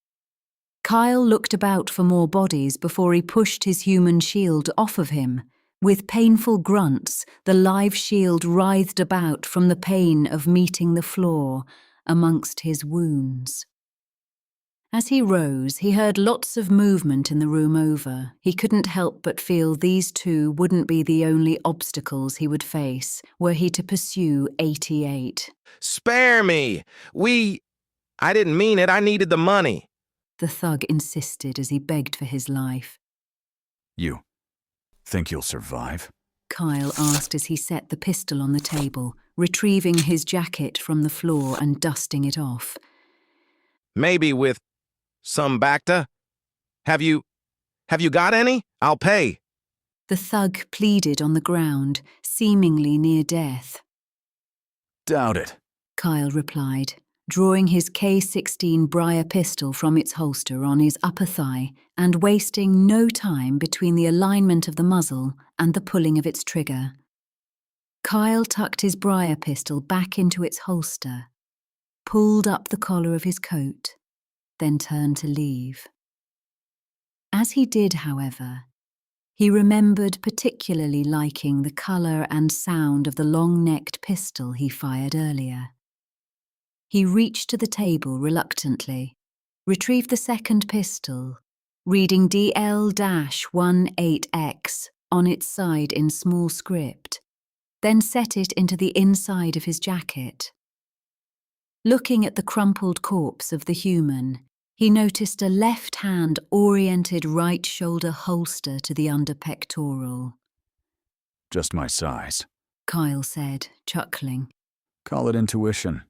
Kyle looked about for more bodies before he pushed his human shield off of him. With painful grunts, the live shield writhed about from the pain of meeting the floor amongst his wounds. As he rose, he heard lots of movement in the room over. He couldn't help but feel these two wouldn't be the only obstacles he would face were he to pursue 88. Spare me! I didn't mean it. I needed the money. The thug insisted as he begged for his life. You think you'll survive? Kyle asked as he set the pistol on the table, retrieving his jacket from the floor and dusting it off. Maybe with some Bacta? Have you got any? I'll pay. The thug pleaded on the ground, seemingly near death. Doubt it, Kyle replied, drawing his K-16 Briar pistol from its holster on his upper thigh and wasting no time between the alignment of the muzzle and the pulling of its trigger. Kyle tucked his Briar pistol back into its holster, pulled up the collar of his coat, then turned to leave. As he did, however, he remembered particularly liking the colour and sound of the long-necked pistol he fired earlier. He reached to the table reluctantly, retrieved the second pistol, reading DL-18X on its side in small script, then set it into the inside of his jacket. Looking at the crumpled corpse of the human, he noticed a left-hand-oriented right shoulder holster to the under-pectoral. Just my size, Kyle said, chuckling. Call it intuition.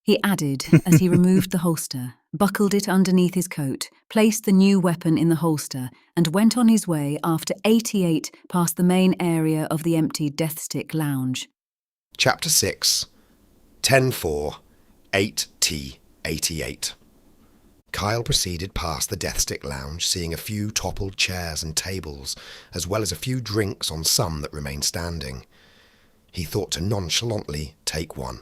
he added as he removed the holster, buckled it underneath his coat, placed the new weapon in the holster, and went on his way after 88 past the main area of the empty Deathstick Lounge. Chapter 6, 10-4, 8T88. Kyle proceeded past the Deathstick Lounge, seeing a few toppled chairs and tables, as well as a few drinks on some that remained standing. He thought to nonchalantly take one,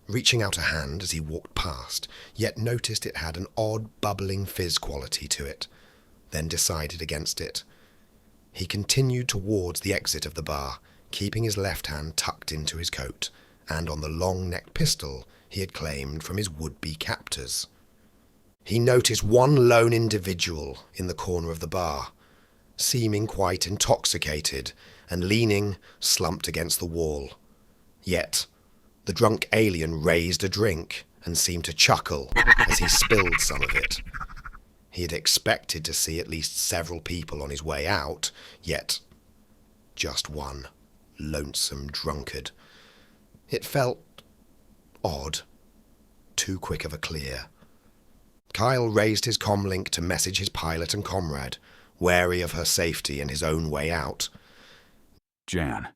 reaching out a hand as he walked past, yet noticed it had an odd bubbling fizz quality to it, then decided against it. He continued towards the exit of the bar, keeping his left hand tucked into his coat, and on the long-necked pistol he had claimed from his would-be captors. He noticed one lone individual in the corner of the bar, seeming quite intoxicated and leaning, slumped against the wall. Yet, the drunk alien raised a drink and seemed to chuckle as he spilled some of it. He had expected to see at least several people on his way out, yet just one lonesome drunkard. It felt odd, too quick of a clear. Kyle raised his comlink to message his pilot and comrade, wary of her safety and his own way out. Jan,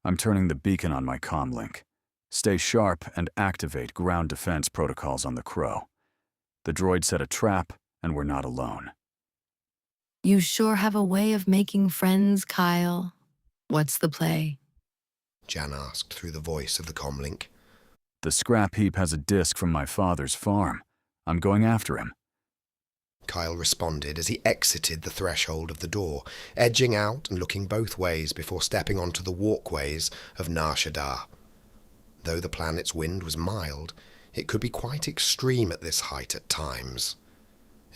I'm turning the beacon on my comlink. Stay sharp and activate ground defense protocols on the Crow. The droid set a trap, and we're not alone. You sure have a way of making friends, Kyle. What's the play? Jan asked through the voice of the comlink. The scrap heap has a disc from my father's farm. I'm going after him. Kyle responded as he exited the threshold of the door, edging out and looking both ways before stepping onto the walkways of Nar Shaddaa. Though the planet's wind was mild, it could be quite extreme at this height at times,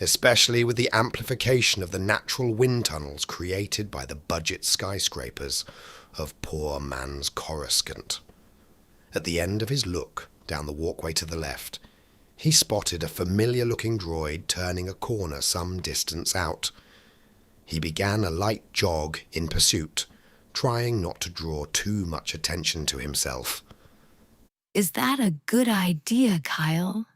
especially with the amplification of the natural wind tunnels created by the budget skyscrapers of poor man's Coruscant. At the end of his look down the walkway to the left, he spotted a familiar-looking droid turning a corner some distance out. He began a light jog in pursuit, trying not to draw too much attention to himself. Is that a good idea, Kyle?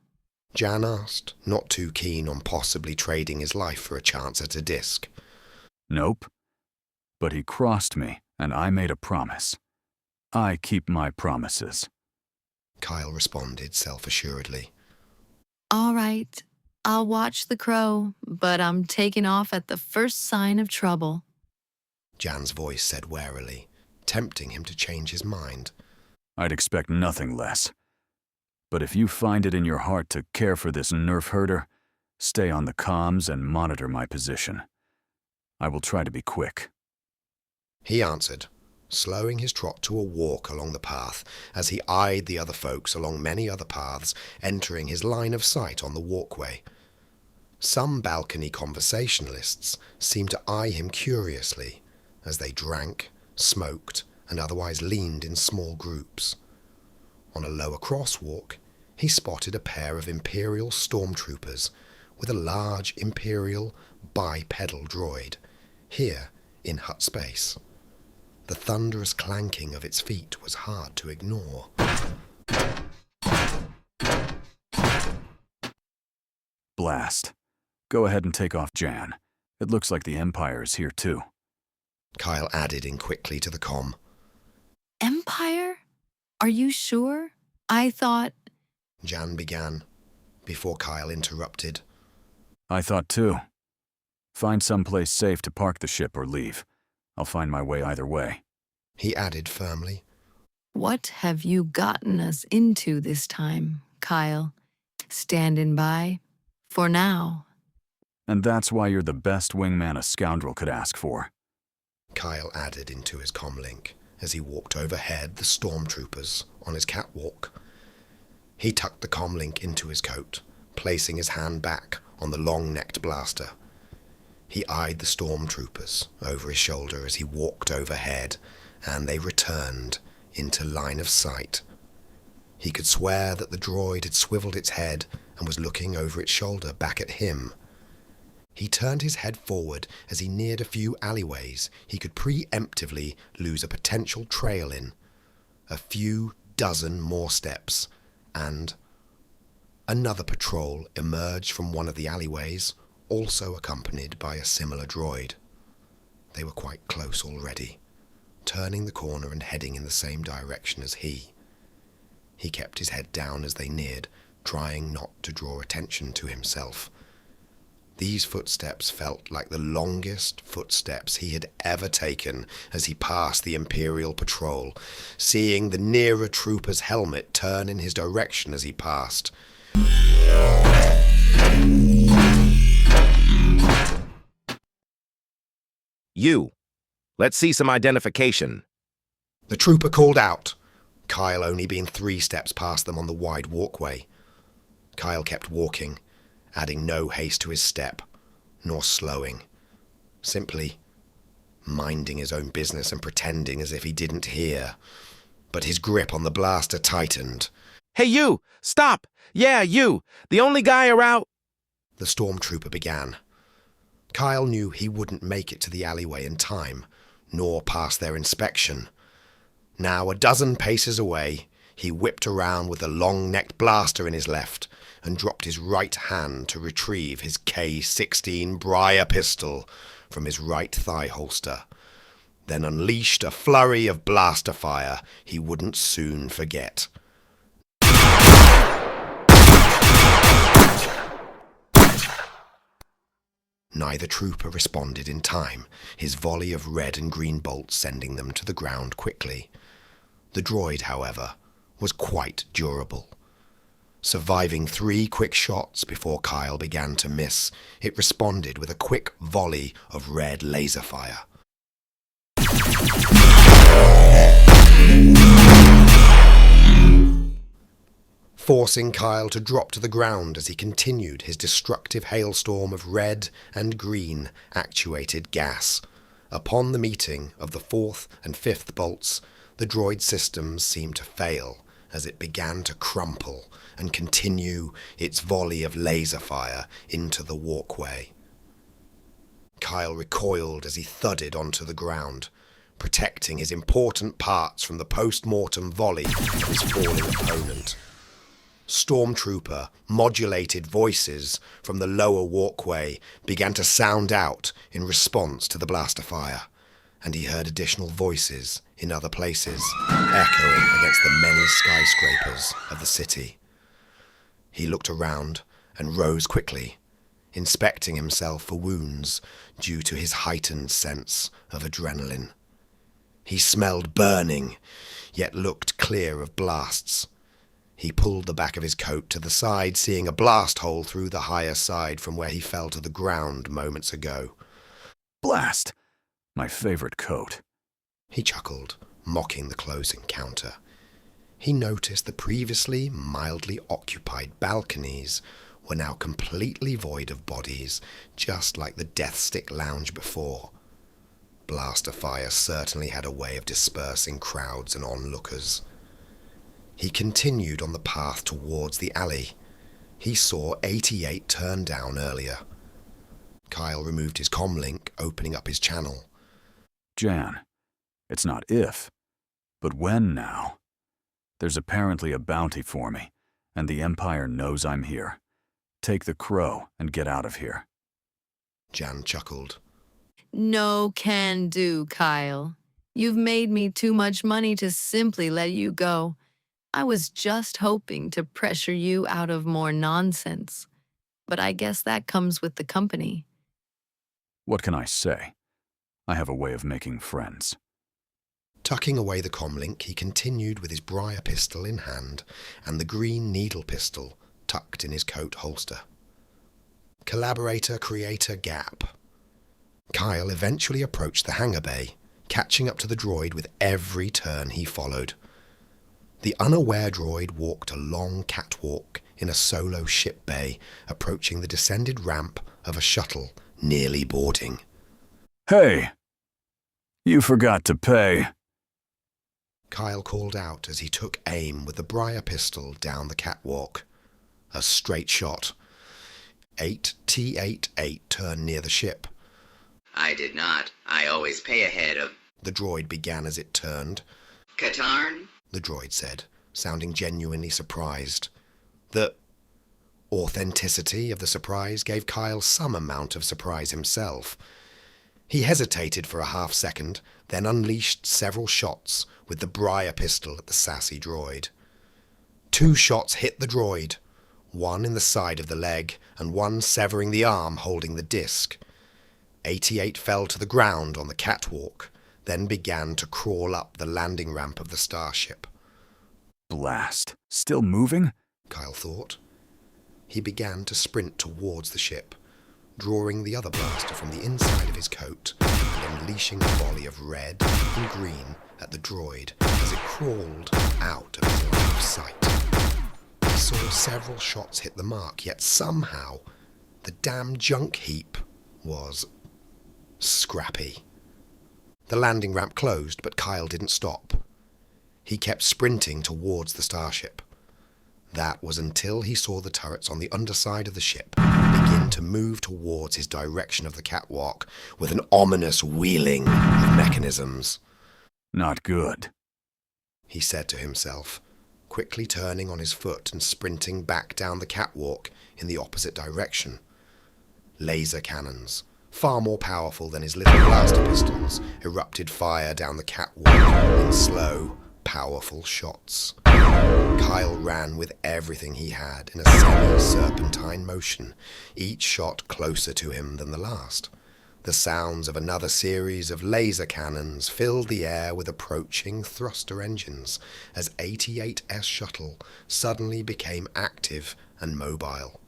Jan asked, not too keen on possibly trading his life for a chance at a disc. Nope. But he crossed me, and I made a promise. I keep my promises. Kyle responded self-assuredly. All right, I'll watch the Crow, but I'm taking off at the first sign of trouble. Jan's voice said warily, tempting him to change his mind. I'd expect nothing less. But if you find it in your heart to care for this nerf herder, stay on the comms and monitor my position. I will try to be quick. He answered, slowing his trot to a walk along the path as he eyed the other folks along many other paths entering his line of sight on the walkway. Some balcony conversationalists seemed to eye him curiously as they drank, smoked, and otherwise leaned in small groups. On a lower crosswalk, he spotted a pair of Imperial stormtroopers with a large Imperial bipedal droid, here in hut space. The thunderous clanking of its feet was hard to ignore. Blast. Go ahead and take off Jan. It looks like the Empire is here too. Kyle added in quickly to the comm. Empire? Are you sure? I thought... Jan began, before Kyle interrupted. I thought too. Find someplace safe to park the ship or leave. I'll find my way either way. He added firmly. What have you gotten us into this time, Kyle? Standing by? For now. And that's why you're the best wingman a scoundrel could ask for. Kyle added into his comlink as he walked overhead the stormtroopers on his catwalk. He tucked the comlink into his coat, placing his hand back on the long-necked blaster. He eyed the stormtroopers over his shoulder as he walked overhead, and they returned into line of sight. He could swear that the droid had swiveled its head and was looking over its shoulder back at him. He turned his head forward as he neared a few alleyways he could preemptively lose a potential trail in. A few dozen more steps, and, Another patrol emerged from one of the alleyways, also accompanied by a similar droid. They were quite close already, turning the corner and heading in the same direction as he. He kept his head down as they neared, trying not to draw attention to himself. These footsteps felt like the longest footsteps he had ever taken as he passed the Imperial patrol, seeing the nearer trooper's helmet turn in his direction as he passed. You. Let's see some identification. The trooper called out, Kyle only being 3 steps past them on the wide walkway. Kyle kept walking, adding no haste to his step, nor slowing. Simply minding his own business and pretending as if he didn't hear. But his grip on the blaster tightened. Hey, you! Stop! Yeah, you! The only guy around... The stormtrooper began. Kyle knew he wouldn't make it to the alleyway in time, nor pass their inspection. Now, a dozen paces away, he whipped around with a long-necked blaster in his left and dropped his right hand to retrieve his K-16 Briar pistol from his right thigh holster, then unleashed a flurry of blaster fire he wouldn't soon forget. Neither trooper responded in time, his volley of red and green bolts sending them to the ground quickly. The droid, however, was quite durable. Surviving 3 quick shots before Kyle began to miss, it responded with a quick volley of red laser fire. Forcing Kyle to drop to the ground as he continued his destructive hailstorm of red and green actuated gas. Upon the meeting of the 4th and 5th bolts, the droid systems seemed to fail as it began to crumple and continue its volley of laser fire into the walkway. Kyle recoiled as he thudded onto the ground, protecting his important parts from the post-mortem volley of his falling opponent. Stormtrooper modulated voices from the lower walkway began to sound out in response to the blaster fire, and he heard additional voices in other places, echoing against the many skyscrapers of the city. He looked around and rose quickly, inspecting himself for wounds due to his heightened sense of adrenaline. He smelled burning, yet looked clear of blasts. He pulled the back of his coat to the side, seeing a blast hole through the higher side from where he fell to the ground moments ago. Blast! My favorite coat. He chuckled, mocking the close encounter. He noticed the previously mildly occupied balconies were now completely void of bodies, just like the Death Stick Lounge before. Blaster fire certainly had a way of dispersing crowds and onlookers. He continued on the path towards the alley. He saw 88 turn down earlier. Kyle removed his comlink, opening up his channel. Jan, it's not if, but when now. There's apparently a bounty for me, and the Empire knows I'm here. Take the crow and get out of here. Jan chuckled. No can do, Kyle. You've made me too much money to simply let you go. I was just hoping to pressure you out of more nonsense. But I guess that comes with the company. What can I say? I have a way of making friends. Tucking away the comlink, he continued with his briar pistol in hand and the green needle pistol tucked in his coat holster. Collaborator-creator gap. Kyle eventually approached the hangar bay, catching up to the droid with every turn he followed. The unaware droid walked a long catwalk in a solo ship bay, approaching the descended ramp of a shuttle, nearly boarding. Hey! You forgot to pay. Kyle called out as he took aim with the briar pistol down the catwalk. A straight shot. 8 T-88 turned near the ship. I did not. I always pay ahead of... The droid began as it turned. Katarn? The droid said, sounding genuinely surprised. The Authenticity of the surprise gave Kyle some amount of surprise himself. He hesitated for a half-second, then unleashed several shots with the briar pistol at the sassy droid. 2 shots hit the droid, one in the side of the leg and one severing the arm holding the disc. 88 fell to the ground on the catwalk, then began to crawl up the landing ramp of the starship. Blast. Still moving? Kyle thought. He began to sprint towards the ship, drawing the other blaster from the inside of his coat and unleashing a volley of red and green at the droid as it crawled out of his line of sight. He saw several shots hit the mark, yet somehow the damn junk heap was scrappy. The landing ramp closed, but Kyle didn't stop. He kept sprinting towards the starship. That was until he saw the turrets on the underside of the ship begin to move towards his direction of the catwalk with an ominous wheeling of mechanisms. Not good, he said to himself, quickly turning on his foot and sprinting back down the catwalk in the opposite direction. Laser cannons, far more powerful than his little blaster pistols, erupted fire down the catwalk in slow, powerful shots. Kyle ran with everything he had in a semi-serpentine motion, each shot closer to him than the last. The sounds of another series of laser cannons filled the air with approaching thruster engines as 88S shuttle suddenly became active and mobile.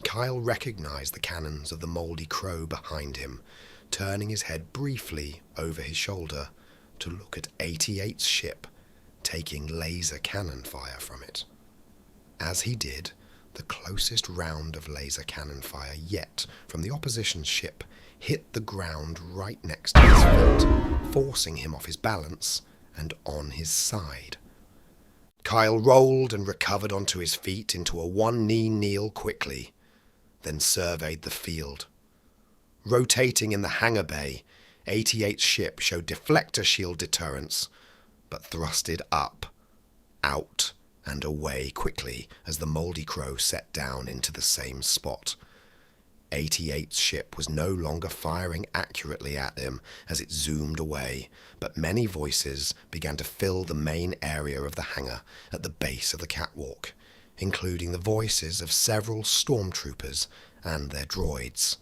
Kyle recognized the cannons of the moldy crow behind him, turning his head briefly over his shoulder to look at 88's ship taking laser cannon fire from it. As he did, the closest round of laser cannon fire yet from the opposition ship hit the ground right next to his feet, forcing him off his balance and on his side. Kyle rolled and recovered onto his feet into a one-knee kneel quickly, then surveyed the field. Rotating in the hangar bay, 88's ship showed deflector shield deterrence, but thrusted up, out, and away quickly as the moldy crow set down into the same spot. 88's ship was no longer firing accurately at him as it zoomed away, but many voices began to fill the main area of the hangar at the base of the catwalk, including the voices of several stormtroopers and their droids.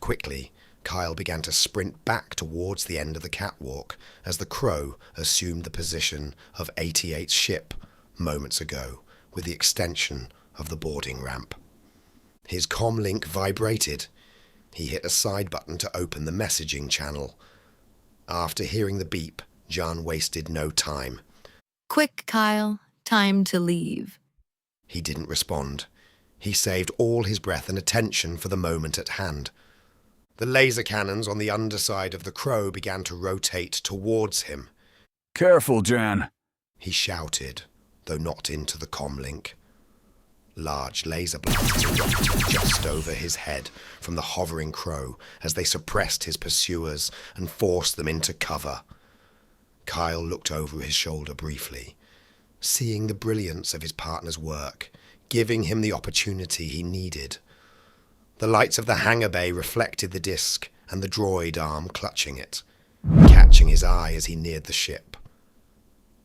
Quickly, Kyle began to sprint back towards the end of the catwalk as the crow assumed the position of 88's ship moments ago with the extension of the boarding ramp. His comlink vibrated. He hit a side button to open the messaging channel. After hearing the beep, John wasted no time. Quick, Kyle. Time to leave. He didn't respond. He saved all his breath and attention for the moment at hand. The laser cannons on the underside of the crow began to rotate towards him. Careful, Jan, he shouted, though not into the comlink. Large laser blasts erupted just over his head from the hovering crow as they suppressed his pursuers and forced them into cover. Kyle looked over his shoulder briefly, seeing the brilliance of his partner's work, giving him the opportunity he needed. The lights of the hangar bay reflected the disc and the droid arm clutching it, catching his eye as he neared the ship.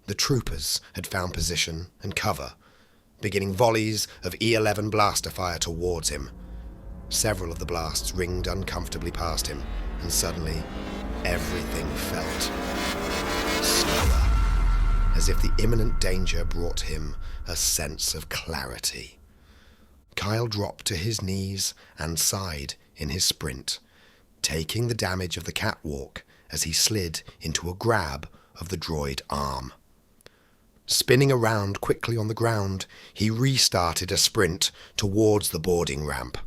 The troopers had found position and cover, beginning volleys of E-11 blaster fire towards him. Several of the blasts ringed uncomfortably past him, and suddenly everything felt slower, as if the imminent danger brought him a sense of clarity. Kyle dropped to his knees and sighed in his sprint, taking the damage of the catwalk as he slid into a grab of the droid arm. Spinning around quickly on the ground, he restarted a sprint towards the boarding ramp.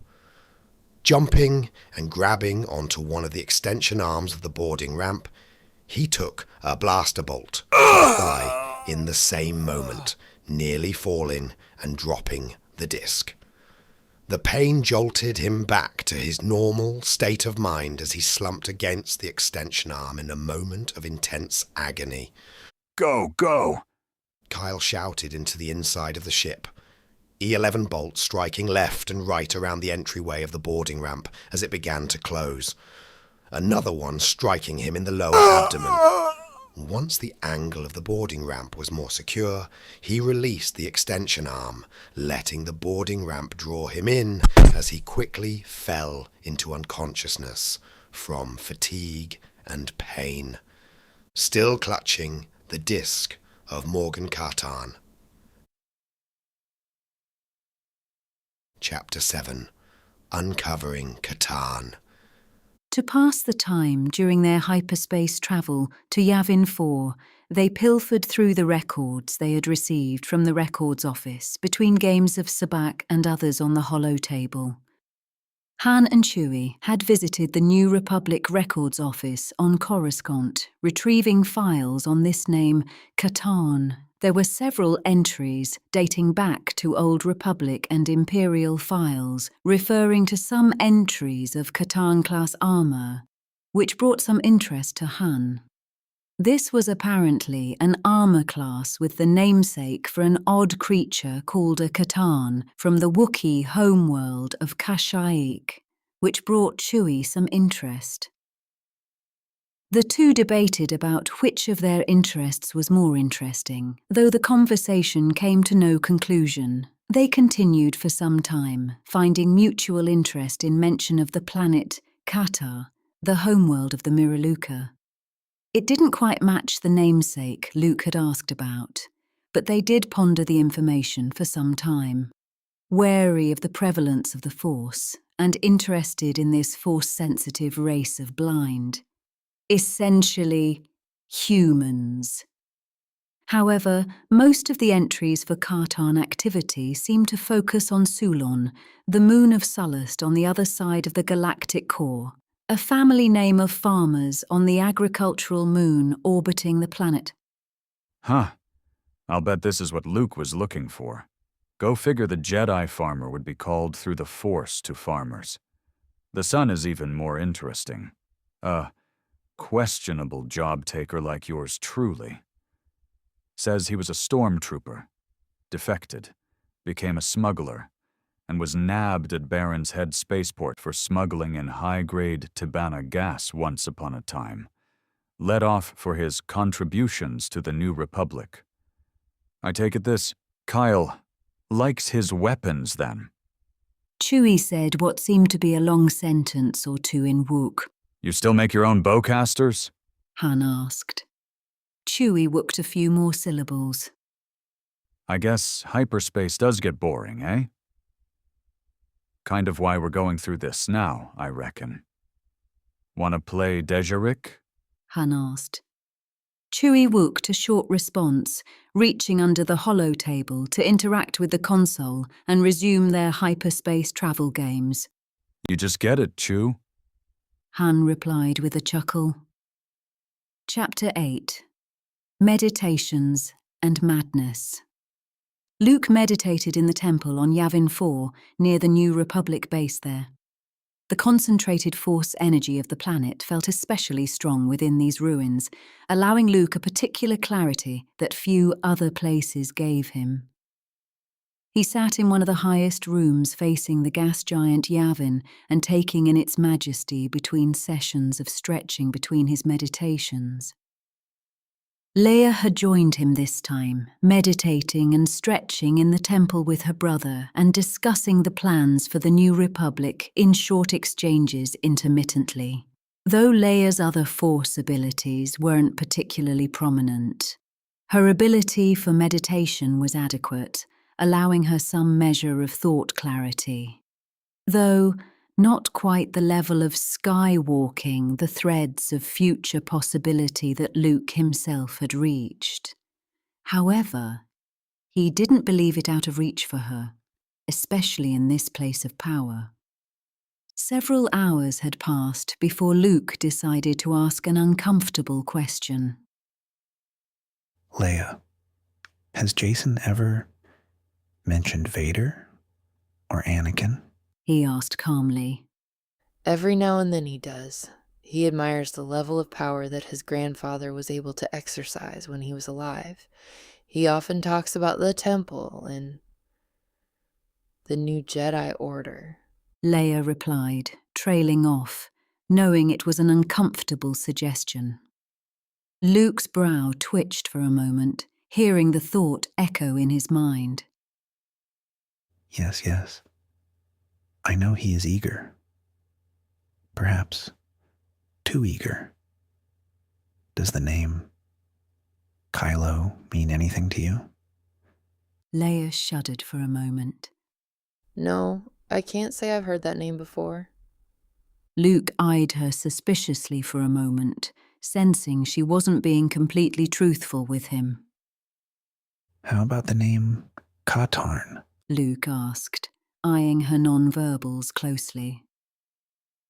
Jumping and grabbing onto one of the extension arms of the boarding ramp, he took a blaster bolt to the thigh in the same moment, nearly falling and dropping the disc. The pain jolted him back to his normal state of mind as he slumped against the extension arm in a moment of intense agony. Go, go! Kyle shouted into the inside of the ship. E11 bolt striking left and right around the entryway of the boarding ramp as it began to close. Another one striking him in the lower abdomen. Once the angle of the boarding ramp was more secure, he released the extension arm, letting the boarding ramp draw him in as he quickly fell into unconsciousness from fatigue and pain, still clutching the disc of Morgan Katarn. Chapter 7. Uncovering Katarn. To pass the time during their hyperspace travel to Yavin 4, they pilfered through the records they had received from the records office between games of sabacc and others on the hollow table. Han and Chewie had visited the New Republic records office on Coruscant, retrieving files on this name, Katarn. There were several entries dating back to Old Republic and Imperial files, referring to some entries of Katarn-class armor, which brought some interest to Han. This was apparently an armor class with the namesake for an odd creature called a Katarn from the Wookiee homeworld of Kashyyyk, which brought Chewie some interest. The two debated about which of their interests was more interesting, though the conversation came to no conclusion. They continued for some time, finding mutual interest in mention of the planet Katar, the homeworld of the Miraluka. It didn't quite match the namesake Luke had asked about, but they did ponder the information for some time. Wary of the prevalence of the Force, and interested in this Force-sensitive race of blind. Essentially, humans. However, most of the entries for Katarn activity seem to focus on Sulon, the moon of Sullust on the other side of the galactic core, a family name of farmers on the agricultural moon orbiting the planet. Huh. I'll bet this is what Luke was looking for. Go figure the Jedi farmer would be called through the Force to farmers. The son is even more interesting. Questionable job taker like yours truly. Says he was a stormtrooper, defected, became a smuggler, and was nabbed at Baron's Head spaceport for smuggling in high-grade Tibanna gas once upon a time. Let off for his contributions to the New Republic. I take it this Kyle likes his weapons, then? Chewie said what seemed to be a long sentence or two in Wook. You still make your own bowcasters? Han asked. Chewie wooked a few more syllables. I guess hyperspace does get boring, eh? Kind of why we're going through this now, I reckon. Wanna play Dejarik? Han asked. Chewie wooked a short response, reaching under the hollow table to interact with the console and resume their hyperspace travel games. You just get it, Chew. Han replied with a chuckle. Chapter 8. Meditations and Madness. Luke meditated in the temple on Yavin 4, near the New Republic base there. The concentrated force energy of the planet felt especially strong within these ruins, allowing Luke a particular clarity that few other places gave him. He sat in one of the highest rooms facing the gas giant Yavin and taking in its majesty between sessions of stretching between his meditations. Leia had joined him this time, meditating and stretching in the temple with her brother and discussing the plans for the New Republic in short exchanges intermittently. Though Leia's other Force abilities weren't particularly prominent, her ability for meditation was adequate, allowing her some measure of thought clarity. Though not quite the level of skywalking the threads of future possibility that Luke himself had reached. However, he didn't believe it out of reach for her, especially in this place of power. Several hours had passed before Luke decided to ask an uncomfortable question. Leia, has Jason ever mentioned Vader or Anakin? He asked calmly. Every now and then he does. He admires the level of power that his grandfather was able to exercise when he was alive. He often talks about the temple and... The new Jedi Order. Leia replied, trailing off, knowing it was an uncomfortable suggestion. Luke's brow twitched for a moment, hearing the thought echo in his mind. Yes, yes. I know he is eager. Perhaps too eager. Does the name Kylo mean anything to you? Leia shuddered for a moment. No, I can't say I've heard that name before. Luke eyed her suspiciously for a moment, sensing she wasn't being completely truthful with him. How about the name Katarn? Luke asked, eyeing her nonverbals closely.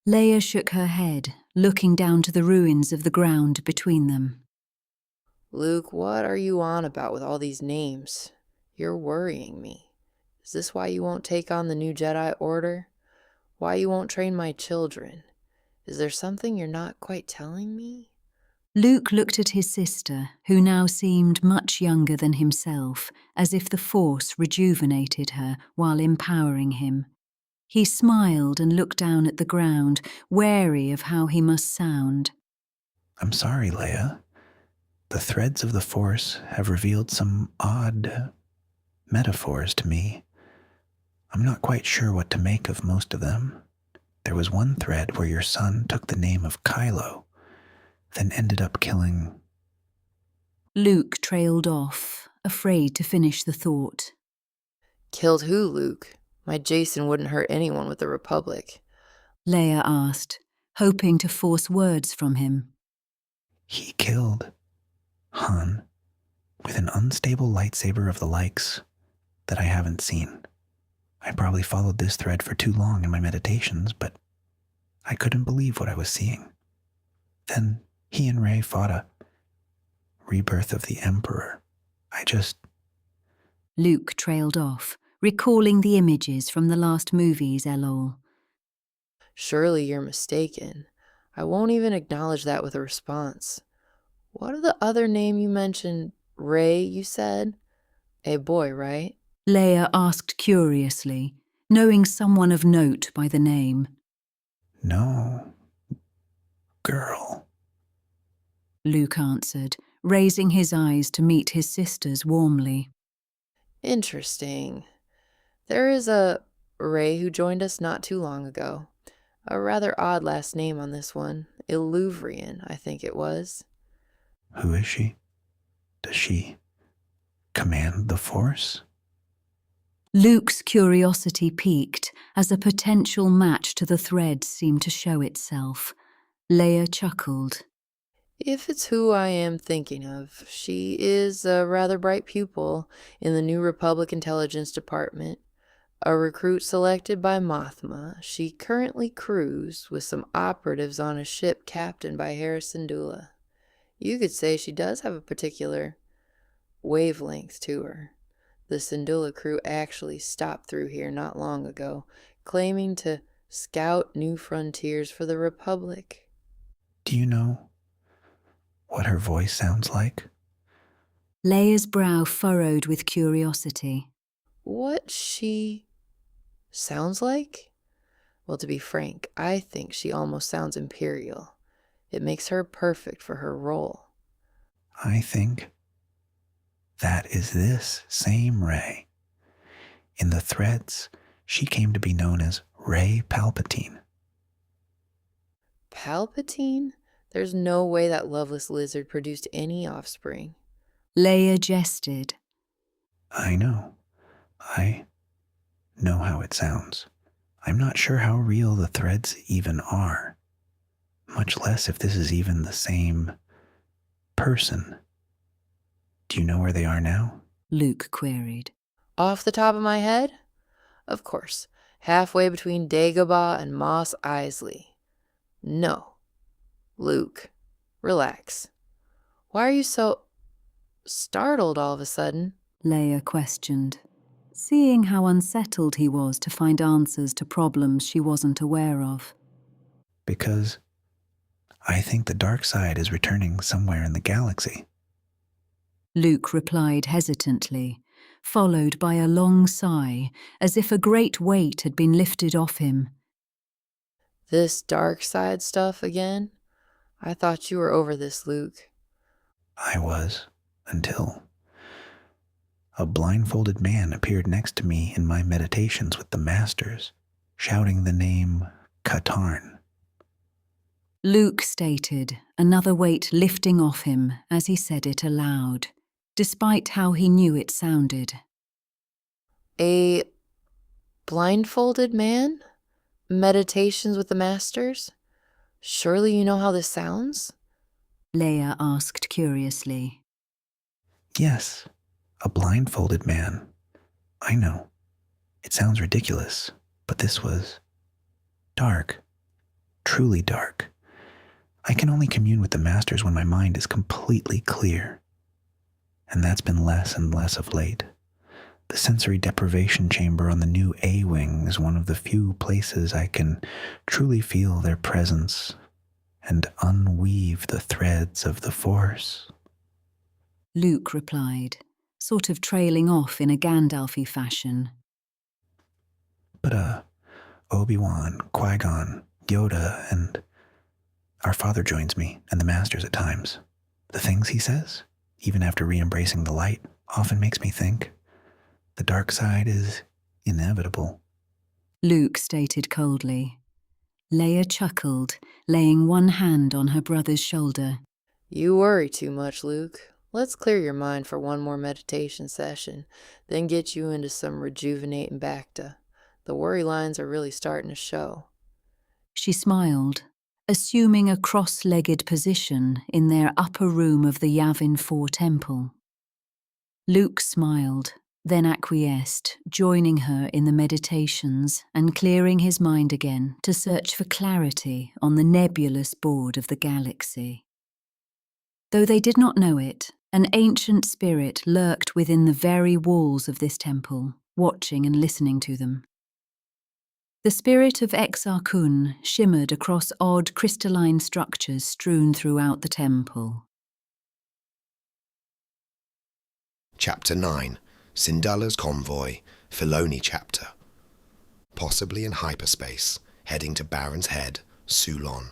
Leia shook her head, looking down to the ruins of the ground between them. Luke, what are you on about with all these names? You're worrying me. Is this why you won't take on the new Jedi Order? Why you won't train my children? Is there something you're not quite telling me? Luke looked at his sister, who now seemed much younger than himself, as if the Force rejuvenated her while empowering him. He smiled and looked down at the ground, wary of how he must sound. I'm sorry, Leia. The threads of the Force have revealed some odd metaphors to me. I'm not quite sure what to make of most of them. There was one thread where your son took the name of Kylo, then ended up killing... Luke trailed off, afraid to finish the thought. Killed who, Luke? My Jason wouldn't hurt anyone with the Republic. Leia asked, hoping to force words from him. He killed Han with an unstable lightsaber of the likes that I haven't seen. I probably followed this thread for too long in my meditations, but I couldn't believe what I was seeing. Then he and Rey fought a rebirth of the Emperor. Luke trailed off, recalling the images from the last movies, LOL. Surely you're mistaken. I won't even acknowledge that with a response. What are the other name you mentioned? Rey, you said? A boy, right? Leia asked curiously, knowing someone of note by the name. No. Girl. Luke answered, raising his eyes to meet his sister's warmly. Interesting. There is a Rey who joined us not too long ago. A rather odd last name on this one. Illuvrian, I think it was. Who is she? Does she command the Force? Luke's curiosity piqued as a potential match to the thread seemed to show itself. Leia chuckled. If it's who I am thinking of, she is a rather bright pupil in the New Republic Intelligence Department. A recruit selected by Mothma, she currently crews with some operatives on a ship captained by Syndulla. You could say she does have a particular wavelength to her. The Syndulla crew actually stopped through here not long ago, claiming to scout new frontiers for the Republic. Do you know what her voice sounds like? Leia's brow furrowed with curiosity. What she sounds like? Well, to be frank, I think she almost sounds imperial. It makes her perfect for her role. I think that is this same Rey. In the threads, she came to be known as Rey Palpatine. Palpatine? There's no way that loveless lizard produced any offspring. Leia jested. I know. I know how it sounds. I'm not sure how real the threads even are, much less if this is even the same person. Do you know where they are now? Luke queried. Off the top of my head? Of course, halfway between Dagobah and Mos Eisley. No. Luke, relax. Why are you so startled all of a sudden? Leia questioned, seeing how unsettled he was to find answers to problems she wasn't aware of. Because I think the dark side is returning somewhere in the galaxy. Luke replied hesitantly, followed by a long sigh, as if a great weight had been lifted off him. This dark side stuff again? I thought you were over this, Luke. I was, until a blindfolded man appeared next to me in my meditations with the masters, shouting the name Katarn. Luke stated, another weight lifting off him as he said it aloud, despite how he knew it sounded. A blindfolded man? Meditations with the masters? Surely you know how this sounds? Leia asked curiously. Yes, a blindfolded man. I know. It sounds ridiculous, but this was dark. Truly dark. I can only commune with the masters when my mind is completely clear. And that's been less and less of late. The sensory deprivation chamber on the new A-Wing is one of the few places I can truly feel their presence and unweave the threads of the Force. Luke replied, sort of trailing off in a Gandalf-y fashion. But Obi-Wan, Qui-Gon, Yoda, and our father joins me, and the masters at times. The things he says, even after re-embracing the light, often makes me think the dark side is inevitable. Luke stated coldly. Leia chuckled, laying one hand on her brother's shoulder. You worry too much, Luke. Let's clear your mind for one more meditation session, then get you into some rejuvenating Bacta. The worry lines are really starting to show. She smiled, assuming a cross-legged position in their upper room of the Yavin 4 temple. Luke smiled, then acquiesced, joining her in the meditations and clearing his mind again to search for clarity on the nebulous board of the galaxy. Though they did not know it, an ancient spirit lurked within the very walls of this temple, watching and listening to them. The spirit of Exar Kun shimmered across odd crystalline structures strewn throughout the temple. Chapter 9, Syndulla's Convoy, Filoni Chapter. Possibly in hyperspace, heading to Baron's Head, Sulon.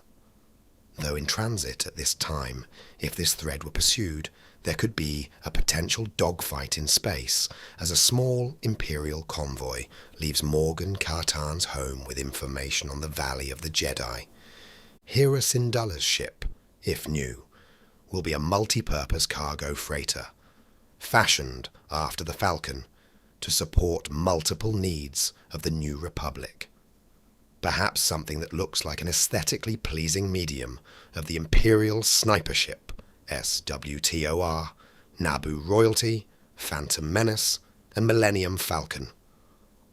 Though in transit at this time, if this thread were pursued, there could be a potential dogfight in space as a small Imperial convoy leaves Morgan Katarn's home with information on the Valley of the Jedi. Hera Syndulla's ship, if new, will be a multi-purpose cargo freighter, fashioned after the Falcon to support multiple needs of the New Republic. Perhaps something that looks like an aesthetically pleasing medium of the Imperial sniper ship, SWTOR, Naboo Royalty, Phantom Menace, and Millennium Falcon.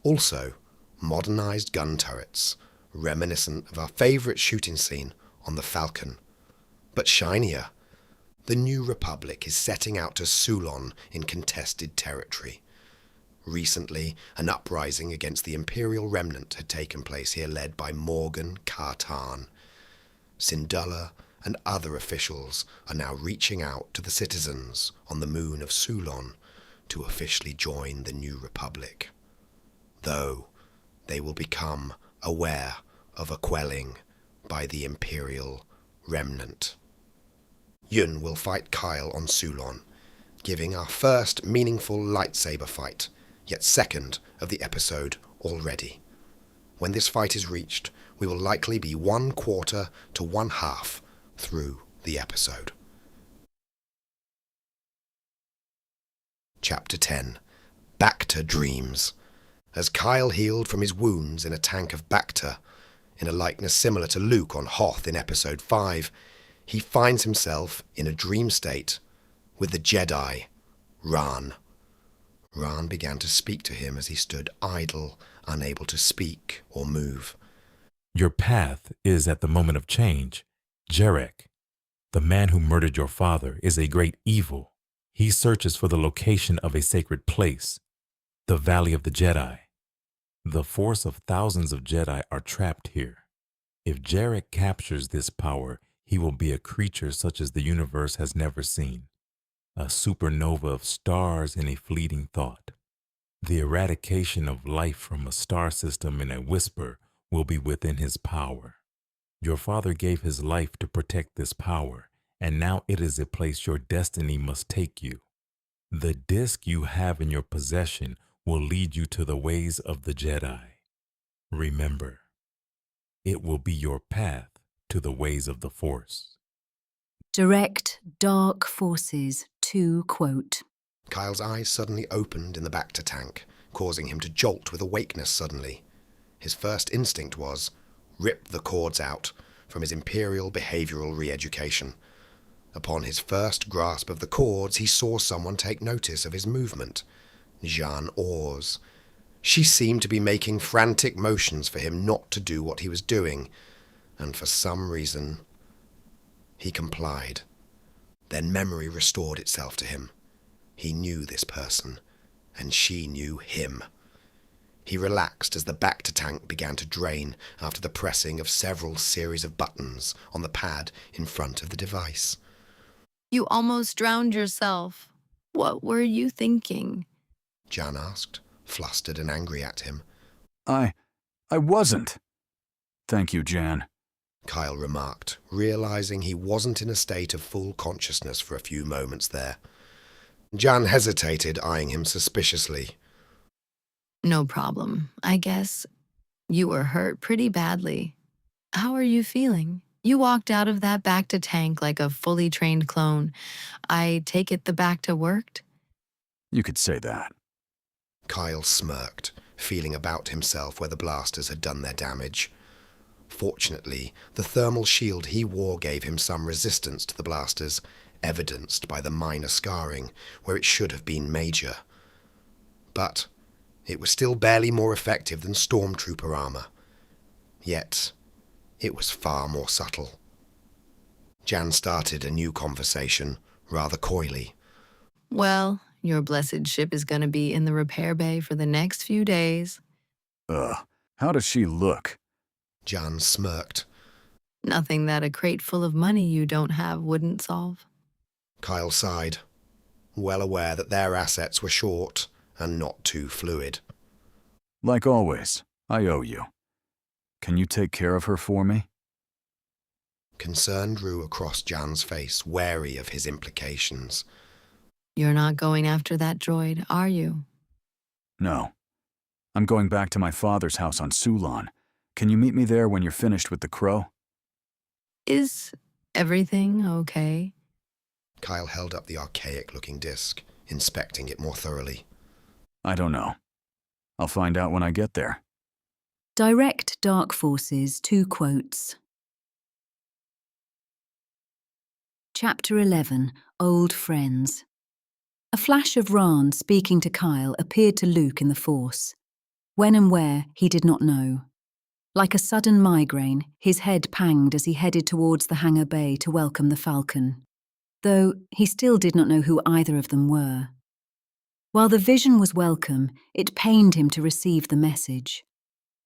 Also, modernized gun turrets, reminiscent of our favorite shooting scene on the Falcon. But shinier. The New Republic is setting out to Sulon in contested territory. Recently, an uprising against the Imperial remnant had taken place here led by Morgan Katarn. Syndulla and other officials are now reaching out to the citizens on the moon of Sulon to officially join the New Republic. Though they will become aware of a quelling by the Imperial remnant. Yun will fight Kyle on Sulon, giving our first meaningful lightsaber fight, yet second of the episode already. When this fight is reached, we will likely be 1/4 to 1/2 through the episode. Chapter 10, Bacta Dreams. As Kyle healed from his wounds in a tank of Bacta, in a likeness similar to Luke on Hoth in episode 5, he finds himself in a dream state with the Jedi, Ran. Ran began to speak to him as he stood idle, unable to speak or move. Your path is at the moment of change. Jarek, the man who murdered your father, is a great evil. He searches for the location of a sacred place, the Valley of the Jedi. The force of thousands of Jedi are trapped here. If Jarek captures this power, he will be a creature such as the universe has never seen, a supernova of stars in a fleeting thought. The eradication of life from a star system in a whisper will be within his power. Your father gave his life to protect this power, and now it is a place your destiny must take you. The disc you have in your possession will lead you to the ways of the Jedi. Remember, it will be your path to the ways of the Force. Direct dark forces to quote. Kyle's eyes suddenly opened in the Bacta tank, causing him to jolt with awakeness suddenly. His first instinct was, rip the cords out from his imperial behavioral re-education. Upon his first grasp of the cords, he saw someone take notice of his movement. Jeanne Oars. She seemed to be making frantic motions for him not to do what he was doing, and for some reason, he complied. Then memory restored itself to him. He knew this person, and she knew him. He relaxed as the Bacta tank began to drain after the pressing of several series of buttons on the pad in front of the device. You almost drowned yourself. What were you thinking? Jan asked, flustered and angry at him. I wasn't. Thank you, Jan. Kyle remarked, realizing he wasn't in a state of full consciousness for a few moments there. Jan hesitated, eyeing him suspiciously. No problem. I guess you were hurt pretty badly. How are you feeling? You walked out of that Bacta tank like a fully trained clone. I take it the Bacta worked? You could say that. Kyle smirked, feeling about himself where the blasters had done their damage. Fortunately, the thermal shield he wore gave him some resistance to the blasters, evidenced by the minor scarring where it should have been major. But it was still barely more effective than stormtrooper armor. Yet, it was far more subtle. Jan started a new conversation, rather coyly. Well, your blessed ship is going to be in the repair bay for the next few days. How does she look? Jan smirked. Nothing that a crate full of money you don't have wouldn't solve. Kyle sighed, well aware that their assets were short and not too fluid. Like always, I owe you. Can you take care of her for me? Concern drew across Jan's face, wary of his implications. You're not going after that droid, are you? No. I'm going back to my father's house on Sulan. Can you meet me there when you're finished with the crow? Is everything okay? Kyle held up the archaic-looking disc, inspecting it more thoroughly. I don't know. I'll find out when I get there. Direct dark forces to quotes. Chapter 11, Old Friends. A flash of Ran speaking to Kyle appeared to Luke in the Force. When and where, he did not know. Like a sudden migraine, his head panged as he headed towards the hangar bay to welcome the Falcon, though he still did not know who either of them were. While the vision was welcome, it pained him to receive the message.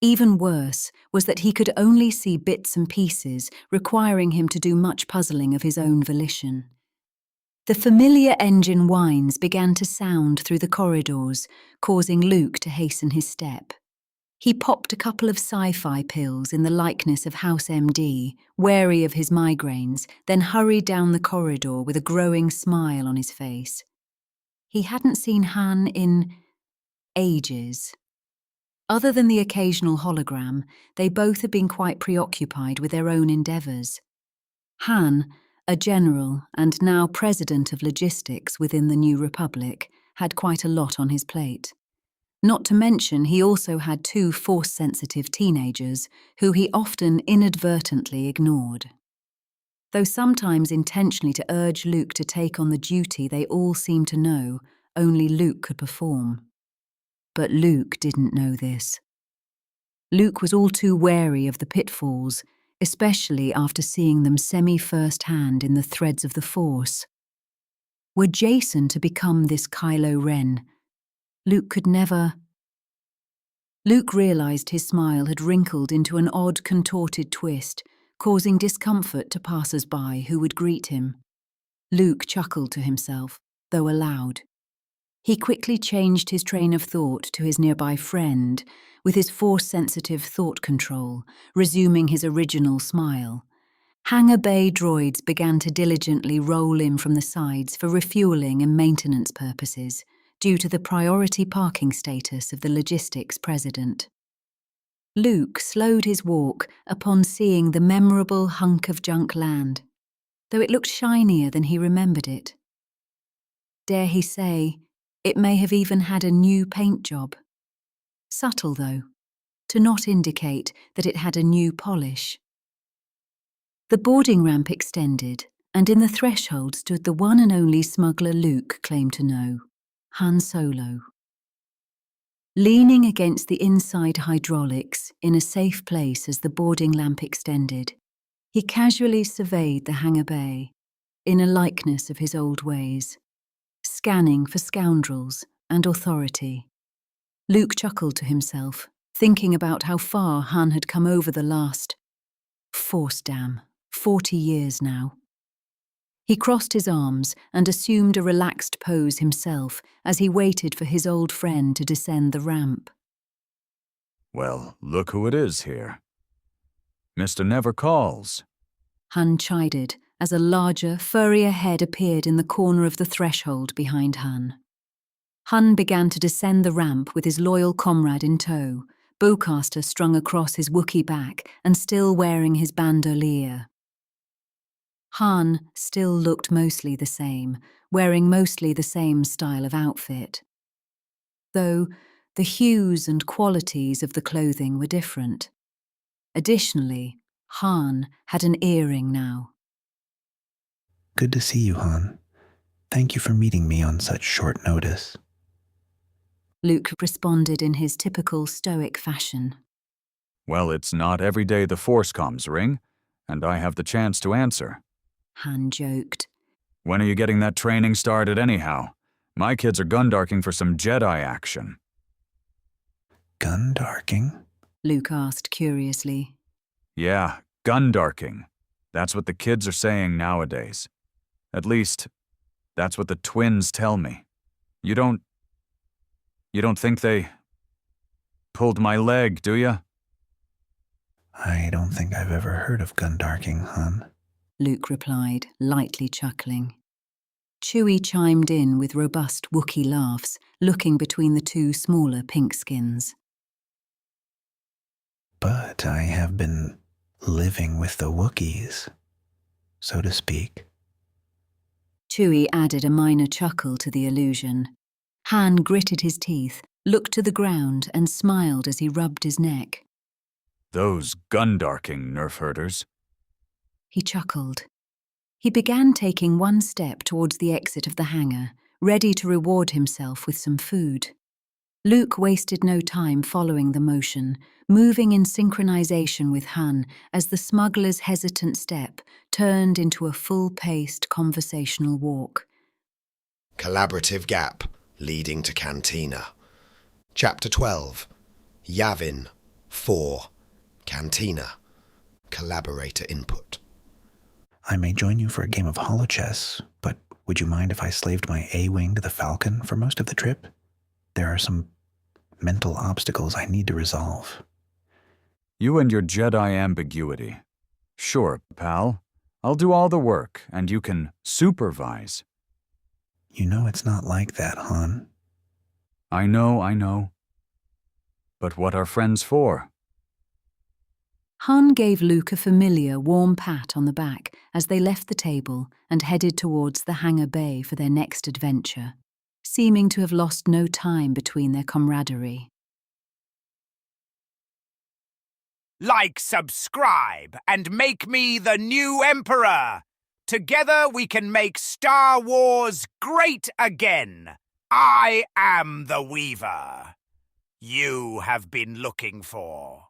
Even worse was that he could only see bits and pieces, requiring him to do much puzzling of his own volition. The familiar engine whines began to sound through the corridors, causing Luke to hasten his step. He popped a couple of sci-fi pills in the likeness of House MD, wary of his migraines, then hurried down the corridor with a growing smile on his face. He hadn't seen Han in ages. Other than the occasional hologram, they both had been quite preoccupied with their own endeavours. Han, a general and now president of logistics within the New Republic, had quite a lot on his plate. Not to mention he also had 2 force-sensitive teenagers who he often inadvertently ignored. Though sometimes intentionally to urge Luke to take on the duty they all seemed to know only Luke could perform. But Luke didn't know this. Luke was all too wary of the pitfalls, especially after seeing them semi-first-hand in the threads of the Force. Were Jason to become this Kylo Ren, Luke could never... Luke realized his smile had wrinkled into an odd, contorted twist, causing discomfort to passers-by who would greet him. Luke chuckled to himself, though aloud. He quickly changed his train of thought to his nearby friend, with his force-sensitive thought control, resuming his original smile. Hangar bay droids began to diligently roll in from the sides for refueling and maintenance purposes, due to the priority parking status of the logistics president. Luke slowed his walk upon seeing the memorable hunk of junk land, though it looked shinier than he remembered it. Dare he say, it may have even had a new paint job. Subtle, though, to not indicate that it had a new polish. The boarding ramp extended, and in the threshold stood the one and only smuggler Luke claimed to know, Han Solo. Leaning against the inside hydraulics in a safe place as the boarding lamp extended, he casually surveyed the hangar bay, in a likeness of his old ways, scanning for scoundrels and authority. Luke chuckled to himself, thinking about how far Han had come over the last, force damn, 40 years now. He crossed his arms and assumed a relaxed pose himself as he waited for his old friend to descend the ramp. Well, look who it is here. Mr. Never Calls. Han chided as a larger, furrier head appeared in the corner of the threshold behind Han. Han began to descend the ramp with his loyal comrade in tow, bowcaster strung across his Wookiee back and still wearing his bandolier. Han still looked mostly the same, wearing mostly the same style of outfit. Though the hues and qualities of the clothing were different. Additionally, Han had an earring now. Good to see you, Han. Thank you for meeting me on such short notice. Luke responded in his typical stoic fashion. Well, it's not every day the Force comms ring, and I have the chance to answer. Han joked. When are you getting that training started anyhow? My kids are gundarking for some Jedi action. Gundarking? Luke asked curiously. Yeah, gundarking. That's what the kids are saying nowadays. At least, that's what the twins tell me. You don't think they pulled my leg, do you? I don't think I've ever heard of gundarking, Han. Luke replied, lightly chuckling. Chewie chimed in with robust Wookiee laughs, looking between the two smaller pinkskins. But I have been living with the Wookiees, so to speak. Chewie added a minor chuckle to the illusion. Han gritted his teeth, looked to the ground, and smiled as he rubbed his neck. Those gundarking nerf herders. He chuckled. He began taking one step towards the exit of the hangar, ready to reward himself with some food. Luke wasted no time following the motion, moving in synchronization with Han as the smuggler's hesitant step turned into a full-paced conversational walk. Collaborative gap leading to Cantina. Chapter 12. Yavin 4. Cantina. Collaborator input. I may join you for a game of holochess, but would you mind if I slaved my A-wing to the Falcon for most of the trip? There are some mental obstacles I need to resolve. You and your Jedi ambiguity. Sure, pal. I'll do all the work, and you can supervise. You know it's not like that, Han. I know. But what are friends for? Han gave Luke a familiar, warm pat on the back as they left the table and headed towards the hangar bay for their next adventure, seeming to have lost no time between their camaraderie. Like, subscribe, and make me the new Emperor. Together we can make Star Wars great again. I am the Weaver you have been looking for.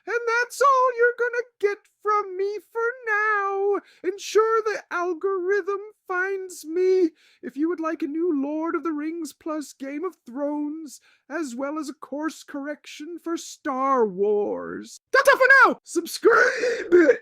And that's all you're gonna get from me for now. Ensure the algorithm finds me. If you would like a new Lord of the Rings plus Game of Thrones, as well as a course correction for Star Wars. Ta-ta for now! Subscribe!